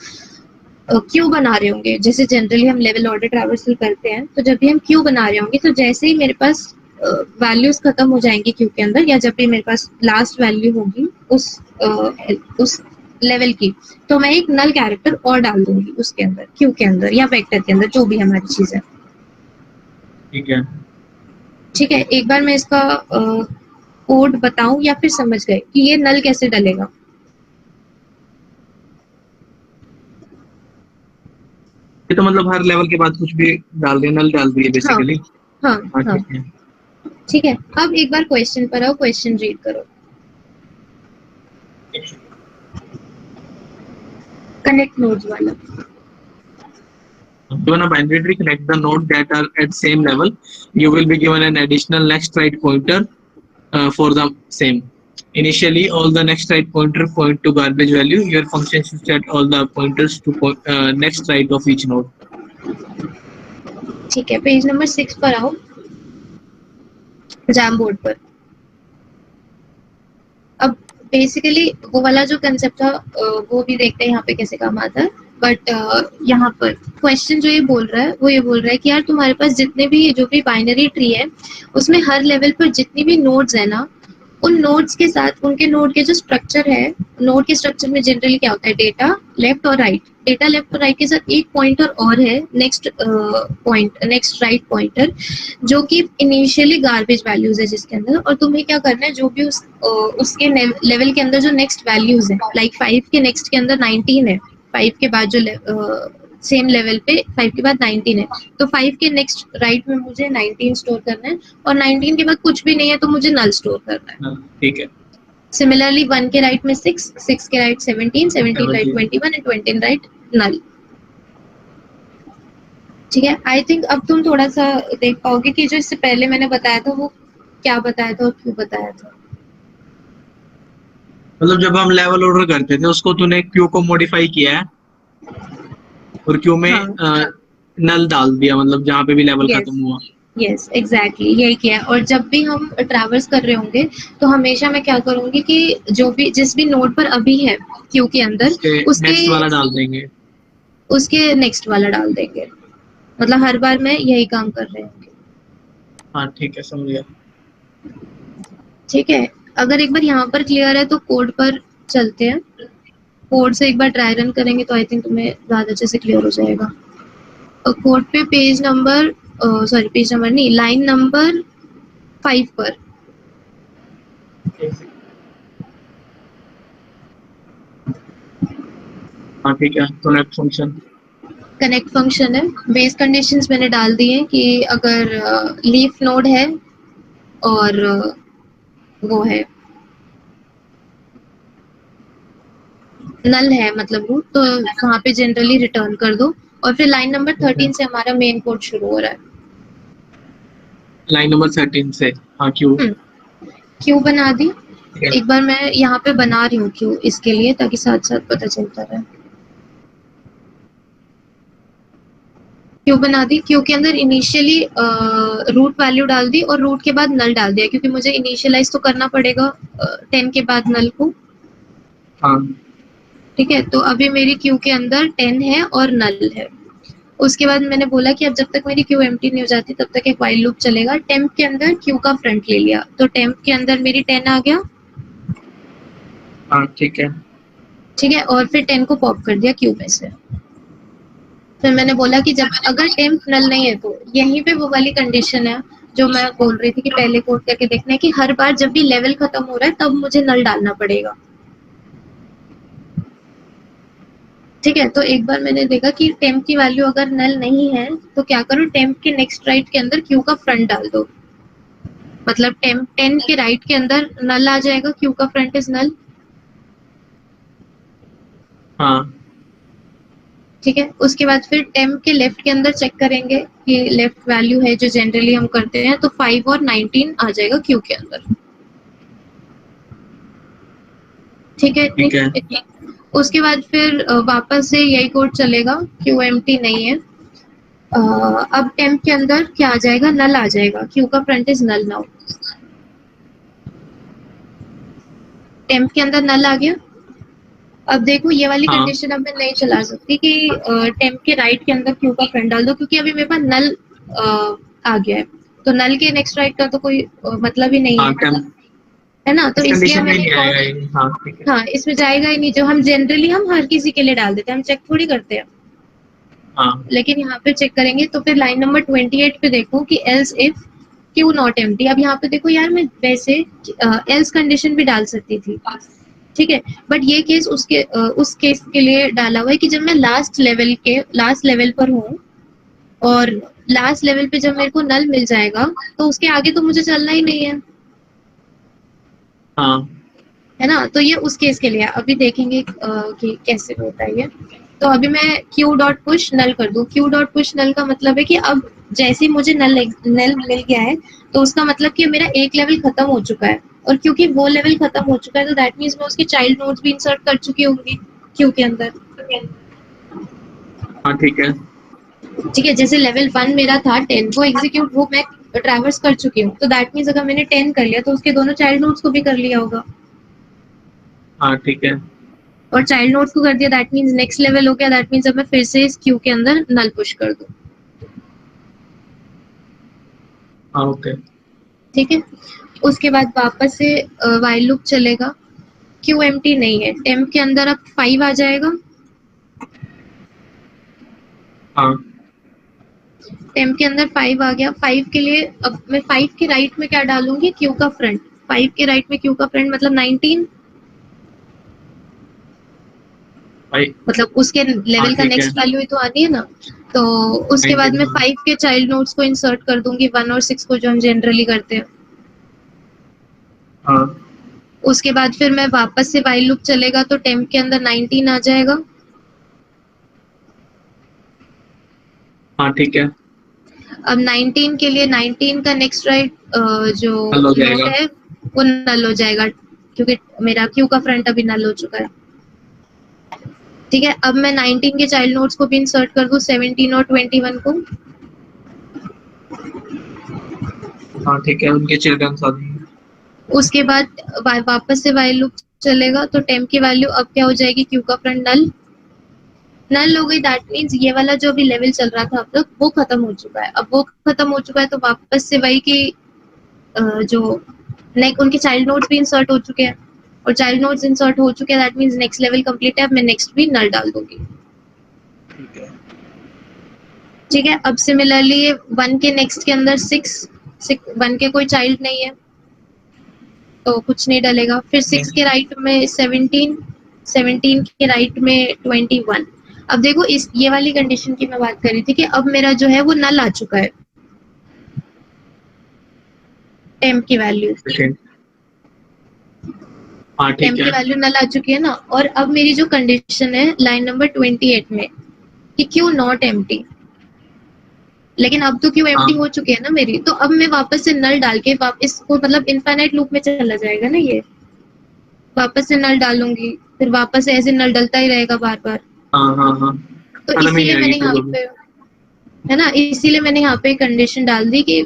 क्यू बना रहे होंगे, जैसे जनरली हम लेवल ऑर्डर ट्रैवर्सल करते हैं, तो जब भी हम क्यू बना रहे होंगे तो जैसे ही मेरे पास वैल्यूज खत्म हो जाएंगी क्यू के अंदर, या जब भी मेरे पास लास्ट वैल्यू होगी उस लेवल की, तो मैं एक नल कैरेक्टर और डाल दूंगी उसके अंदर, क्यू के अंदर या वेक्टर के अंदर, जो भी हमारी चीज है। ठीक है। ठीक है, एक बार मैं इसका कोड बताऊं या फिर समझ गए कि ये नल कैसे डलेगा? ये तो मतलब हर लेवल के बाद कुछ भी डाल दिया, नल डाल दिए हाँ बेसिकली। हाँ हाँ हाँ। ठीक है। ठीक है, अब एक बार क्वेश्चन पर आओ, क्वेश्चन रीड करो। कनेक्ट नोड्स वाला। Given a binary tree, connect the nodes that are at same level. You will be given an additional next right pointer for the same. Initially, all the next right pointer point to garbage value. Your function should set all the pointers to next right of each node. ठीक है, पेज नंबर 6 पर आओ, जैम बोर्ड पर। अब बेसिकली वो वाला जो कंसेप्ट था वो भी देखते हैं यहाँ पे कैसे काम आता है, बट यहाँ पर क्वेश्चन जो ये बोल रहा है वो ये बोल रहा है कि यार तुम्हारे पास जितने भी जो भी बाइनरी ट्री है उसमें हर लेवल पर जितनी भी नोड्स है ना, उन नोड्स के साथ उनके नोड के जो स्ट्रक्चर है, नोड के स्ट्रक्चर में जनरली क्या होता है, डेटा लेफ्ट और राइट, डेटा लेफ्ट और राइट के साथ एक पॉइंटर और है, नेक्स्ट नेक्स्ट राइट पॉइंटर, जो कि इनिशियली गार्बेज वैल्यूज है जिसके अंदर, और तुम्हें क्या करना है जो भी उसके लेवल के अंदर जो नेक्स्ट वैल्यूज है, लाइक 5 के नेक्स्ट के अंदर 19 है, 5 के बाद जो सेम लेवल पे 5 के बाद 19 है, तो 5 के नेक्स्ट राइट में मुझे 19 स्टोर करना है, और 19 के बाद कुछ भी नहीं है तो मुझे नल स्टोर करना है। ठीक है। सिमिलरली 1 के राइट में 6, 6 के राइट 17, 17 राइट 21 एंड 21 राइट नल। ठीक है, आई थिंक अब तुम थोड़ा सा देख पाओगे कि जो इससे पहले मैंने बताया था वो क्या बताया था और क्यों बताया था। मतलब जब हम लेवल ऑर्डर करते थे उसको तूने क्यू को मॉडिफाई किया है और क्यू में हाँ, नल डाल दिया, मतलब जहाँ पे भी लेवल यस खत्म हुआ। यस एग्जैक्टली यही किया है। और जब भी हम ट्रैवल्स कर रहे होंगे तो हमेशा मैं क्या करूंगी कि जो भी जिस भी नोड पर अभी है क्यू के अंदर, उसके उसके नेक्स्ट वाला डाल देंगे। उसके नेक्स्ट वाला डाल देंगे, मतलब हर बार मैं यही काम कर रहे होंगे। हाँ ठीक है, समझ गया। ठीक है, अगर एक बार यहाँ पर क्लियर है तो कोड पर चलते हैं। कोड से एक बार ट्राई रन करेंगे तो आई थिंक तुम्हें ज्यादा अच्छे से क्लियर हो जाएगा। और कोड पे पेज नंबर पेज नंबर नहीं, लाइन नंबर 5 पर। हाँ ठीक है, तो नेक्स्ट फंक्शन कनेक्ट फंक्शन है, बेस कंडीशंस मैंने डाल दी हैं कि अगर लीफ नोड है और वो है नल है मतलब रूट, तो वहाँ पे जनरली रिटर्न कर दो। और फिर लाइन नंबर 13 से हमारा मेन कोड शुरू हो रहा है। लाइन नंबर 13 से। हाँ क्यू। क्यू बना दी। ठीक है। एक बार मैं यहाँ पे बना रही हूँ क्यू इसके लिए, ताकि साथ साथ पता चलता रहे। क्यू बना दी, क्यू के अंदर इनिशियली रूट वैल्यू डाल दी और रूट के बाद नल डाल दिया, क्योंकि मुझे इनिशियलाइज तो करना पड़ेगा 10 के बाद नल को। हाँ ठीक है, तो अभी मेरी क्यू के अंदर 10 है और नल है। उसके बाद मैंने बोला कि अब जब तक मेरी क्यू एम्प्टी नहीं हो जाती तब तक एक व्हाइल लूप चलेगा। टेम्प के अंदर क्यू का फ्रंट ले लिया, तो टेम्प के अंदर मेरी 10 आ गया। हाँ ठीक है। ठीक है, और फिर 10 को पॉप कर दिया क्यू में से। फिर मैंने बोला कि जब अगर टेम्प नल नहीं है तो यहीं पे वो वाली कंडीशन है जो मैं बोल रही थी कि पहले कोड करके देखना है कि हर बार जब भी लेवल खत्म हो रहा है तब मुझे नल डालना पड़ेगा। ठीक है, तो एक बार मैंने देखा कि टेम्प की वैल्यू अगर नल नहीं है तो क्या करो, टेम्प के नेक्स्ट राइट के अंदर क्यू का फ्रंट डाल दो। मतलब टेम्प 10 के राइट के अंदर नल आ जाएगा, क्यू का फ्रंट इज नल। हाँ ठीक है, उसके बाद फिर टेम्प के लेफ्ट के अंदर चेक करेंगे कि लेफ्ट वैल्यू है जो जनरली हम करते हैं, तो 5 और 19 आ जाएगा क्यू के अंदर। ठीक है, ठीक है। इतनी। उसके बाद फिर वापस से यही कोड चलेगा, क्यू एम्प्टी नहीं है। अब टेम्प के अंदर क्या आ जाएगा, नल आ जाएगा, क्यू का front is null now. Temp के अंदर नल आ गया। अब देखो ये वाली हाँ कंडीशन अब मैं नहीं चला सकती कि टेम्प के राइट के अंदर क्यू का फ्रंट डाल दो, क्योंकि अभी मेरे पास नल आ गया है, तो नल के नेक्स्ट राइट का तो कोई मतलब ही नहीं हाँ है ना। तो इस इसलिए कंडीशन में मैंने नहीं आएगा ये। हाँ ठीक है। हाँ, इसमें जाएगा ही नहीं, जो हम जनरली हम हर किसी के लिए डाल देते हैं, हम चेक थोड़ी करते हैं। हाँ लेकिन यहाँ पे चेक करेंगे तो फिर लाइन नंबर 28 पे देखो कि else if Q not empty. अब यहाँ पे देखो यार, मैं वैसे एल्स कंडीशन भी डाल सकती थी, ठीक है, बट ये केस उस केस के लिए डाला हुआ है कि जब मैं लास्ट लेवल पर हूँ और लास्ट लेवल पे जब मेरे को नल मिल जाएगा तो उसके आगे तो मुझे चलना ही नहीं है, हाँ है ना। तो ये उस केस के लिए है। अभी देखेंगे कि कैसे होता है ये। तो अभी मैं क्यू डॉट पुश नल कर दूं। क्यू डॉट पुश नल का मतलब है कि अब जैसे ही मुझे नल मिल गया है तो उसका मतलब कि मेरा एक लेवल खत्म हो चुका है, और क्योंकि वो लेवल खत्म हो चुका है तो दैट मीन्स मैं उसके चाइल्ड नोड्स भी इंसर्ट कर चुकी होंगी क्यू के अंदर। हाँ ठीक है। ठीक है, जैसे लेवल 1 मेरा था 10, वो एग्जीक्यूट वो मैं ट्रैवर्स कर चुकी हूँ, तो दैट मीन्स अगर मैंने 10 कर लिया तो उसके दोनों चाइल्ड नोड्स को भी कर लिया होगा, हाँ ठीक है। और चाइल्ड नोड्स को कर दिया, दैट मीन्स नेक्स्ट लेवल हो गया। दैट मीन्स अब मैं फिर से इस क्यू के अंदर नल पुश कर दूं। हाँ ओके। ठीक है, उसके बाद वापस से व्हाइल लूप चलेगा। क्यू एम्प्टी नहीं है, टेम्प के अंदर अब 5 आ जाएगा। हाँ टेम्प के अंदर 5 आ गया। 5 के लिए अब मैं 5 के राइट में क्या डालूंगी, क्यू का फ्रंट। 5 के राइट में क्यू का फ्रंट मतलब 19, भाई। मतलब उसके लेवल का ठीक है। नेक्स्ट वैल्यू ही तो आनी है ना। तो उसके बाद मैं 5 के चाइल्ड नोड्स को इंसर्ट कर दूंगी, 1 और 6 को, जो हम जनरली करते हैं। हाँ उसके बाद फिर मैं वापस से व्हाइल लूप चलेगा तो टेम्प के अंदर 19 आ जाएगा। हाँ ठीक है। अब 19 के लिए 19 का नेक्स्ट राइट जो हल हो नोड जाएगा। है वो नल हो जाएगा, क्योंकि मेरा क्यू का फ्रंट अभी नल हो चुका है। ठीक है, अब मैं 19 के चाइल्ड नोड्स को भी इंसर्ट कर दूं, 17 और 21 को। हाँ ठीक है, उनके चिल्ड्रंस आ जाएंगे। उसके बाद वापस से व्हाइल लूप चलेगा तो टेम्प की वैल्यू अब क्या हो जाएगी, क्यू का फ्रंट नल हो गई। दैट मीन्स ये वाला जो भी लेवल चल रहा था अब तक वो खत्म हो चुका है। अब वो खत्म हो चुका है तो वापस से वही की जो उनके चाइल्ड नोड्स भी इंसर्ट हो चुके हैं, और चाइल्ड नोड्स इंसर्ट हो चुके हैं, that means next level complete है। अब मैं नेक्स्ट भी नल डाल दूंगी। ठीक है। ठीक है, अब सिमिलरली 1 के नेक्स्ट के अंदर 1 के कोई चाइल्ड नहीं है तो कुछ नहीं डलेगा। फिर 6 के राइट में 17 के राइट में 21। अब देखो इस ये वाली कंडीशन की मैं बात कर रही थी कि अब मेरा जो है वो नल आ चुका है, टेम्प की वैल्यू। हाँ टेम्प ठीक की है। वैल्यू नल आ चुकी है ना। और अब मेरी जो कंडीशन है लाइन नंबर 28 में कि क्यू नॉट एम्प्टी, लेकिन अब तो क्यू हाँ एम्प्टी हो चुकी है ना मेरी, तो अब मैं वापस से नल डाल के वापस को मतलब इनफाइनाइट लूप में चला जाएगा ना ये। वापस से नल डालूंगी, फिर वापस से ऐसे नल डलता ही रहेगा बार बार। हाँ हाँ हाँ, तो खत्म ही नहीं इसीलिए आएगी मैंने फिर यहाँ कभी। पे है ना, इसीलिए मैंने यहाँ पे कंडीशन डाल दी कि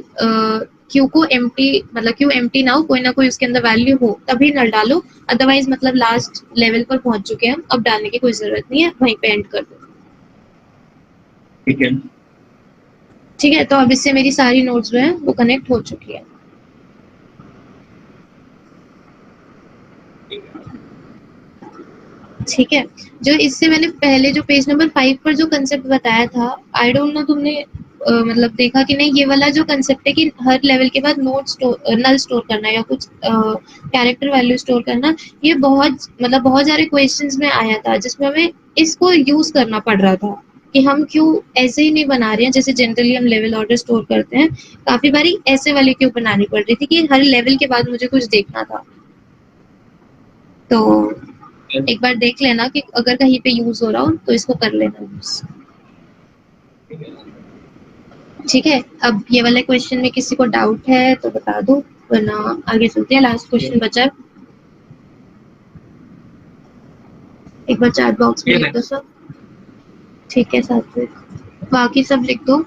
क्यू को एम्प्टी, मतलब क्यू एम्प्टी ना हो, कोई ना कोई उसके अंदर वैल्यू हो तभी नल डालो, अदरवाइज मतलब लास्ट लेवल पर पहुंच चुके हैं हम, अब डालने की कोई जरूरत नहीं है, वहीं पे एंड कर दो। ठीक है। ठीक है, तो अब इससे मेरी सारी नोट्स जो है वो कनेक्ट हो चुकी है। ठीक है, जो इससे मैंने पहले जो पेज नंबर 5 पर जो कंसेप्ट बताया था, आई डोंट नो तुमने मतलब देखा कि नहीं, ये वाला जो कंसेप्ट है कि हर लेवल के बाद नोट स्टोर, नल स्टोर करना या कुछ कैरेक्टर वैल्यू स्टोर करना, ये बहुत मतलब बहुत सारे क्वेश्चंस में आया था जिसमें हमें इसको यूज करना पड़ रहा था कि हम क्यों ऐसे ही नहीं बना रहे हैं जैसे जनरली हम लेवल ऑर्डर स्टोर करते हैं, काफी बारी ऐसे वाली क्यों बनानी पड़ रही थी कि हर लेवल के बाद मुझे कुछ देखना था। तो एक बार देख लेना कि अगर कहीं पे यूज हो रहा हो तो इसको कर लेना यूज। ठीक है, अब ये वाले क्वेश्चन में किसी को डाउट है तो बता दो, वरना आगे चलते हैं। लास्ट क्वेश्चन बचा, एक बार चैट बॉक्स में लिख दो सब। ठीक है, साथ में बाकी सब लिख दो।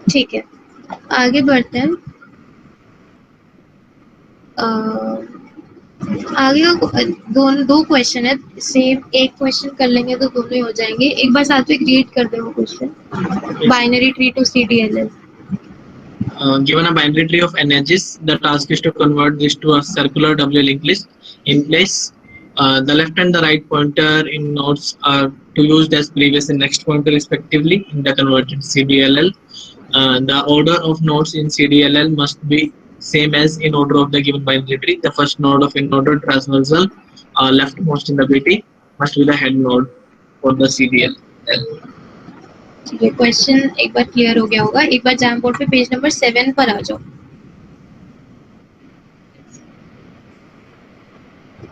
ठीक है, आगे बढ़ते हैं। आगे दो क्वेश्चन है, सेम एक क्वेश्चन कर लेंगे तो दोनों ही हो जाएंगे। एक बार साथ में क्रिएट कर दो question, binary tree to CDLL। Given a binary tree of n edges, the task is to convert this to a circular doubly linked list in place. The left and the right pointer in nodes are to used as previous and next pointer respectively in the converted CDLL. The order of nodes in CDLL must be same as in order of the given binary tree. The first node of in order transversal leftmost in the BT must be the head node for the CDLL. ठीक है, क्वेश्चन एक बार क्लियर हो गया होगा। एक बार जैम बोर्ड पे पेज नंबर 7 पर आ जाओ।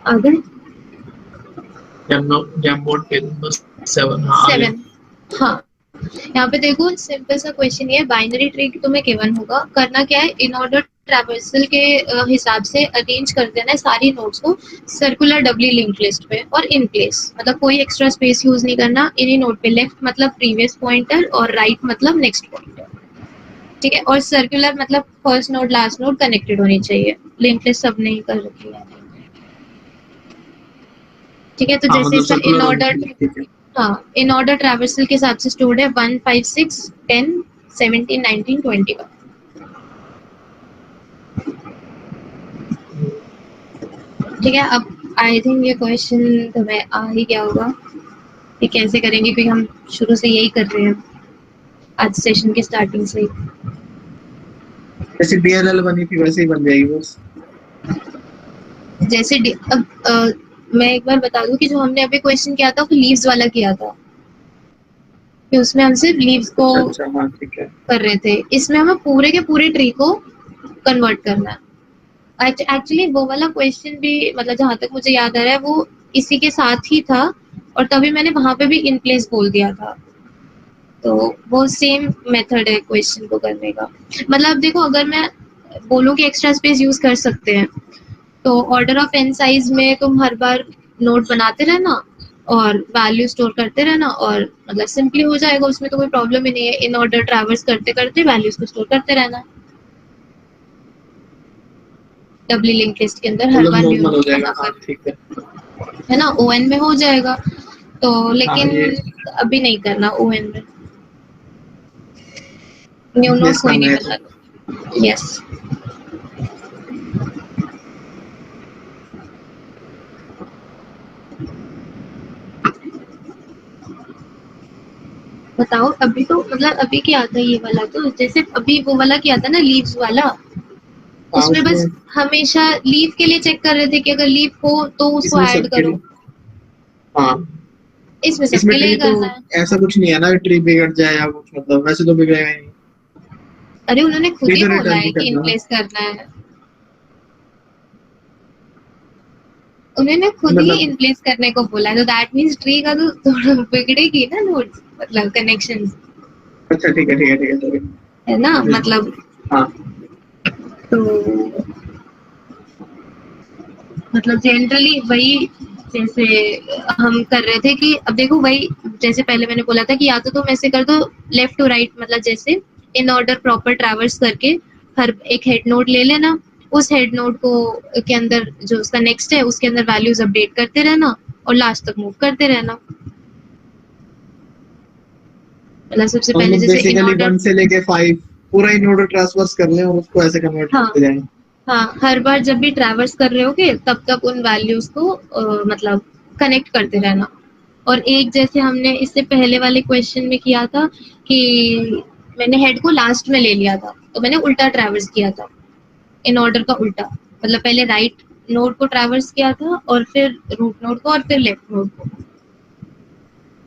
आ गए? Jam board page number 7। 7, हाँ। यहाँ पे देखो, सिंपल सा क्वेश्चन ये है, बाइनरी ट्री तुम्हें गिवन होगा, करना क्या है, इन ऑर्डर ट्रैवर्सल के हिसाब से अरेंज कर देना है सारी नोड्स को सर्कुलर डबली लिंक लिस्ट पे और इन प्लेस, मतलब कोई एक्स्ट्रा स्पेस यूज नहीं करना। इन्हीं नोड पे लेफ्ट मतलब प्रीवियस पॉइंटर और राइट मतलब नेक्स्ट पॉइंटर। ठीक है, और सर्कुलर मतलब first node last node connected होनी चाहिए। लिंक लिस्ट सब नहीं कर रखी है। ठीक है, तो जैसे इसका इन ऑर्डर, हाँ, इन ऑर्डर ट्रैवर्सल के हिसाब से स्टोर्ड है 1 5 6 10 17 19 21। ठीक है, अब आई थिंक ये क्वेश्चन तुम्हें आ ही गया होगा कि कैसे करेंगे, क्योंकि हम शुरू से यही कर रहे हैं आज सेशन के स्टार्टिंग से ही। जैसे DLL बनी थी वैसे ही बन जाएगी बस। जैसे अब मैं एक बार बता दूं कि जो हमने अभी क्वेश्चन किया था वो लीव्स वाला किया था, कि उसमें हम सिर्फ लीव्स को अच्छा, हाँ, ठीक है। कर रहे थे। इसमें हमें पूरे के पूरे ट्री को कन्वर्ट करना है। एक्चुअली वो वाला क्वेश्चन भी, मतलब जहां तक मुझे याद आ रहा है, वो इसी के साथ ही था और तभी मैंने वहां पे भी इन प्लेस बोल दिया था। तो वो सेम मेथड है क्वेश्चन को करने का। मतलब देखो, अगर मैं बोलूं कि एक्स्ट्रा स्पेस यूज कर सकते हैं, तो ऑर्डर ऑफ एन साइज में तुम हर बार नोट बनाते रहना और वैल्यू स्टोर करते रहना, और मतलब सिंपली हो जाएगा, उसमें तो कोई प्रॉब्लम ही नहीं है। इन ऑर्डर ट्रैवर्स करते करते वैल्यूज को स्टोर करते रहना, डबली लिंक लिस्ट के अंदर हर बार न्यू नॉर्मल हो नोट जाएगा। बनाकर, हाँ, ठीक है ना, ON में हो जाएगा। तो लेकिन ये अभी नहीं करना ON में, न्यू नोट रिप्लेस कोई करना नहीं है तो। बनाना। यस, बताओ अभी तो, मतलब अभी क्या था ये वाला, तो जैसे अभी वो वाला किया था ना लीव्स वाला, उसमें बस हमेशा लीव के लिए चेक कर रहे थे कि अगर लीव हो तो उसको इसमें ऐड सबके करो। लिए, हाँ, इसमें इसमें सबके लिए ट्री ही तो करना है। ऐसा कुछ नहीं है ना, ट्री बिगड़ जाए या कुछ, मतलब वैसे तो बिगड़ेगा ही नहीं। अरे उन्होंने खुद ट्री ही तो बोला रिटर्न है नहीं कि इन करना। प्लेस करना है। उन्होंने खुद ही मतलब इन प्लेस करने को बोला, तो दैट मींस ट्री का तो थोड़ा बिगड़ेगी ना नोड्स, मतलब कनेक्शन, अच्छा ठीक है ठीक है ठीक है ठीक है। है ना, मतलब हाँ तो मतलब जनरली वही, जैसे हम कर रहे थे कि अब देखो वही, जैसे पहले मैंने बोला था कि या तो तुम ऐसे कर दो लेफ्ट टू राइट, मतलब जैसे इन ऑर्डर प्रॉपर ट्रैवर्स करके हर एक हेड नोड ले लेना, उस हेड नोड को के अंदर जो उसका नेक्स्ट है उसके अंदर वैल्यूज अपडेट करते रहना और लास्ट तक मूव करते रहना। मतलब सबसे तो हम पहले लोग जैसे इन बेसिकली ऑर्डर, 1 से लेके 5 पूरा इन ऑर्डर ट्रांसफर्स कर लें और उसको ऐसे कन्वर्ट हाँ करते जाएं। हाँ, हर बार जब भी ट्रैवर्स कर रहे होगे तब तक उन वैल्यूज को मतलब कनेक्ट करते रहना। और एक जैसे हमने इससे पहले वाले क्वेश्चन में किया था कि मैंने हेड को लास्ट में ले लिया था, तो मैंने उल्टा ट्रैवर्स किया था, इन ऑर्डर का उल्टा, मतलब पहले राइट नोड को ट्रैवर्स किया था और फिर रूट नोड को और फिर लेफ्ट नोड को।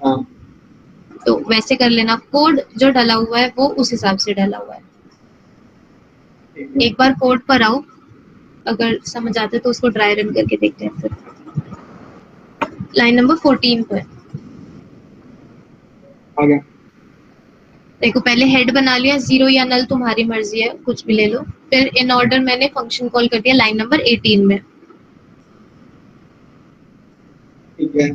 हाँ तो वैसे कर लेना, कोड जो डला हुआ है वो उस हिसाब से डला हुआ है। ठीक है एक बार कोड पर आओ, अगर समझ आते तो उसको ड्राई रन करके देखते हैं फिर। लाइन नंबर 14 पे आ गया। देखो, पहले हेड बना लिया, जीरो या नल तुम्हारी मर्जी है, कुछ भी ले लो। फिर इन ऑर्डर मैंने फंक्शन कॉल कर दिया लाइन नंबर 18 में। ठीक है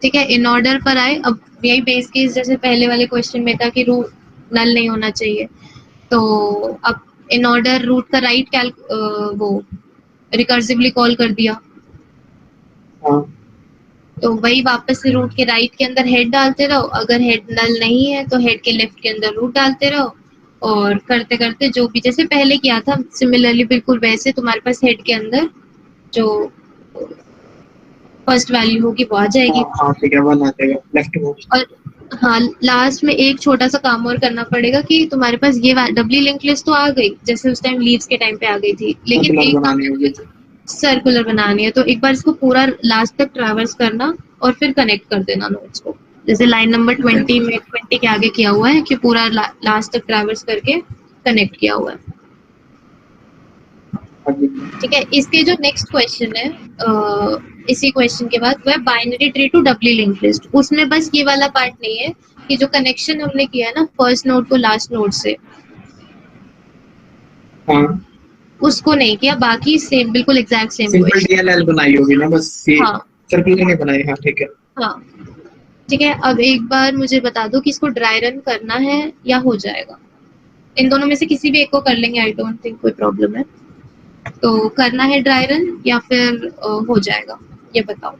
ठीक है, इन ऑर्डर पर आए, अब यही बेस केस जैसे पहले वाले क्वेश्चन में था कि रूट नल नहीं होना चाहिए, तो अब इन ऑर्डर रूट का राइट वो रिकर्सिवली कॉल कर दिया, हाँ तो वही वापस से रूट के राइट के अंदर हेड डालते रहो, अगर हेड नल नहीं है तो हेड के लेफ्ट के अंदर रूट डालते रहो, और करते करते जो भी जैसे पहले किया था सिमिलरली बिल्कुल वैसे तुम्हारे पास हेड के अंदर जो फर्स्ट वैल्यू होगी वो आ जाएगी। हाँ हाँ ठीक है 1 आ जाएगा लेफ्ट मोस्ट। और हाँ, लास्ट में एक छोटा सा काम और करना पड़ेगा कि तुम्हारे पास ये डब्ल्यू लिंक लिस्ट तो आ गई, जैसे उस टाइम लीव्स के टाइम पे आ गई थी, लेकिन सर्कुलर एक काम बनानी होगी। सर्कुलर बनानी है, तो एक बार इसको पूरा लास्ट तक ट्रैवर्स करना और फिर कनेक्ट कर देना नोट्स को, जैसे लाइन नंबर ठीक है 20 में 20 के आगे किया हुआ है कि पूरा लास्ट तक ट्रैवर्स करके कनेक्ट किया हुआ है। हाँ जी ठीक है, इसके जो नेक्स्ट क्वेश्चन है इसी क्वेश्चन के बाद, वह binary tree to doubly link list, उसमें बस ये वाला पार्ट नहीं है कि जो कनेक्शन हमने किया है ना फर्स्ट नोड को लास्ट नोड से, हाँ उसको नहीं किया, बाकी सेम बिल्कुल exact same simple question. DLL बनाई होगी ना बस ये हाँ सर्कुलर नहीं बनाई। हाँ ठीक है हाँ, ठीक है, अब एक बार मुझे बता दो कि इसको ड्राई रन करना है या हो जाएगा। इन दोनों में से किसी भी एक को कर लेंगे, आई डोंट थिंक कोई प्रॉब्लम है। तो करना है ड्राई रन या फिर हो जाएगा, ये बताओ।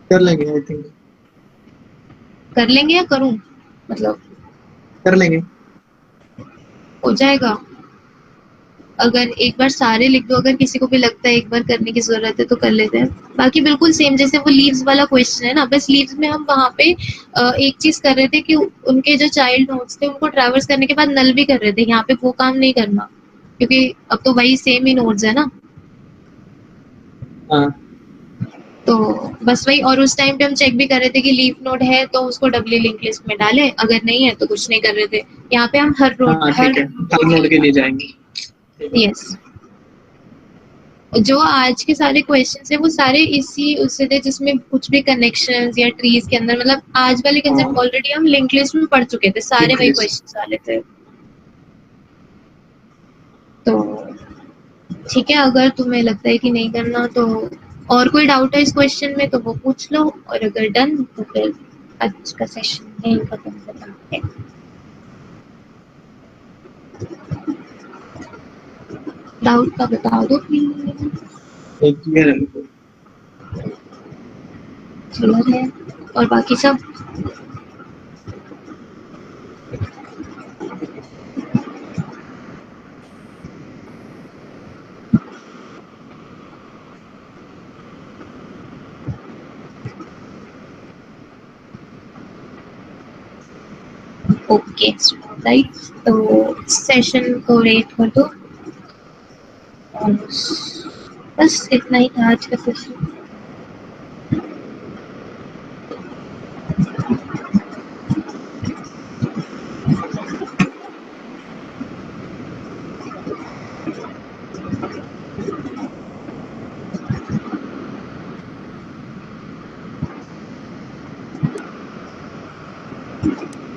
कर लेंगे आई थिंक। कर लेंगे या करूं, मतलब कर लेंगे। हो जाएगा। अगर एक बार सारे लिख दो, अगर किसी को भी लगता है एक बार करने की जरूरत है तो कर लेते हैं। बाकी बिल्कुल सेम जैसे वो लीव्स वाला क्वेश्चन है ना, बस लीव्स में हम वहां पे एक चीज कर रहे थे कि उनके जो चाइल्ड नोड्स थे उनको ट्रैवर्स करने के बाद नल भी कर रहे थे, यहाँ पे वो काम नहीं करना, क्योंकि अब तो वही सेम ही नोड्स है ना। हाँ तो बस वही, और उस टाइम पे हम चेक भी कर रहे थे कि लीफ नोड है तो उसको डब्ल्यू लिंक लिस्ट में डालें, अगर नहीं है तो कुछ नहीं कर रहे थे। यहाँ पे हम हर रोड हाँ ठीक है हर नोड के लिए जाएंगे। यस, जो आज के सारे क्वेश्चंस है वो सारे इसी उससे थे जिसमें कुछ भी कनेक्शंस या ट्रीज के अंदर, मतलब आज वाले कंसेप्ट हाँ ऑलरेडी हम लिंक लिस्ट में पढ़ चुके थे, सारे लिंक वही लिस्ट। क्वेश्चंस वाले थे। तो ठीक है, अगर तुम्हें लगता है कि नहीं करना तो और कोई डाउट है इस क्वेश्चन में तो वो पूछ लो, और अगर डन तो फिर आज का सेशन यहीं खत्म करना है। डाउट का बता दो प्लीज। एक क्लियर है बिल्कुल। क्लियर है, और बाकी सब ओके राइट। तो सेशन को रेट कर दो, और बस इतना ही था आज का सेशन। है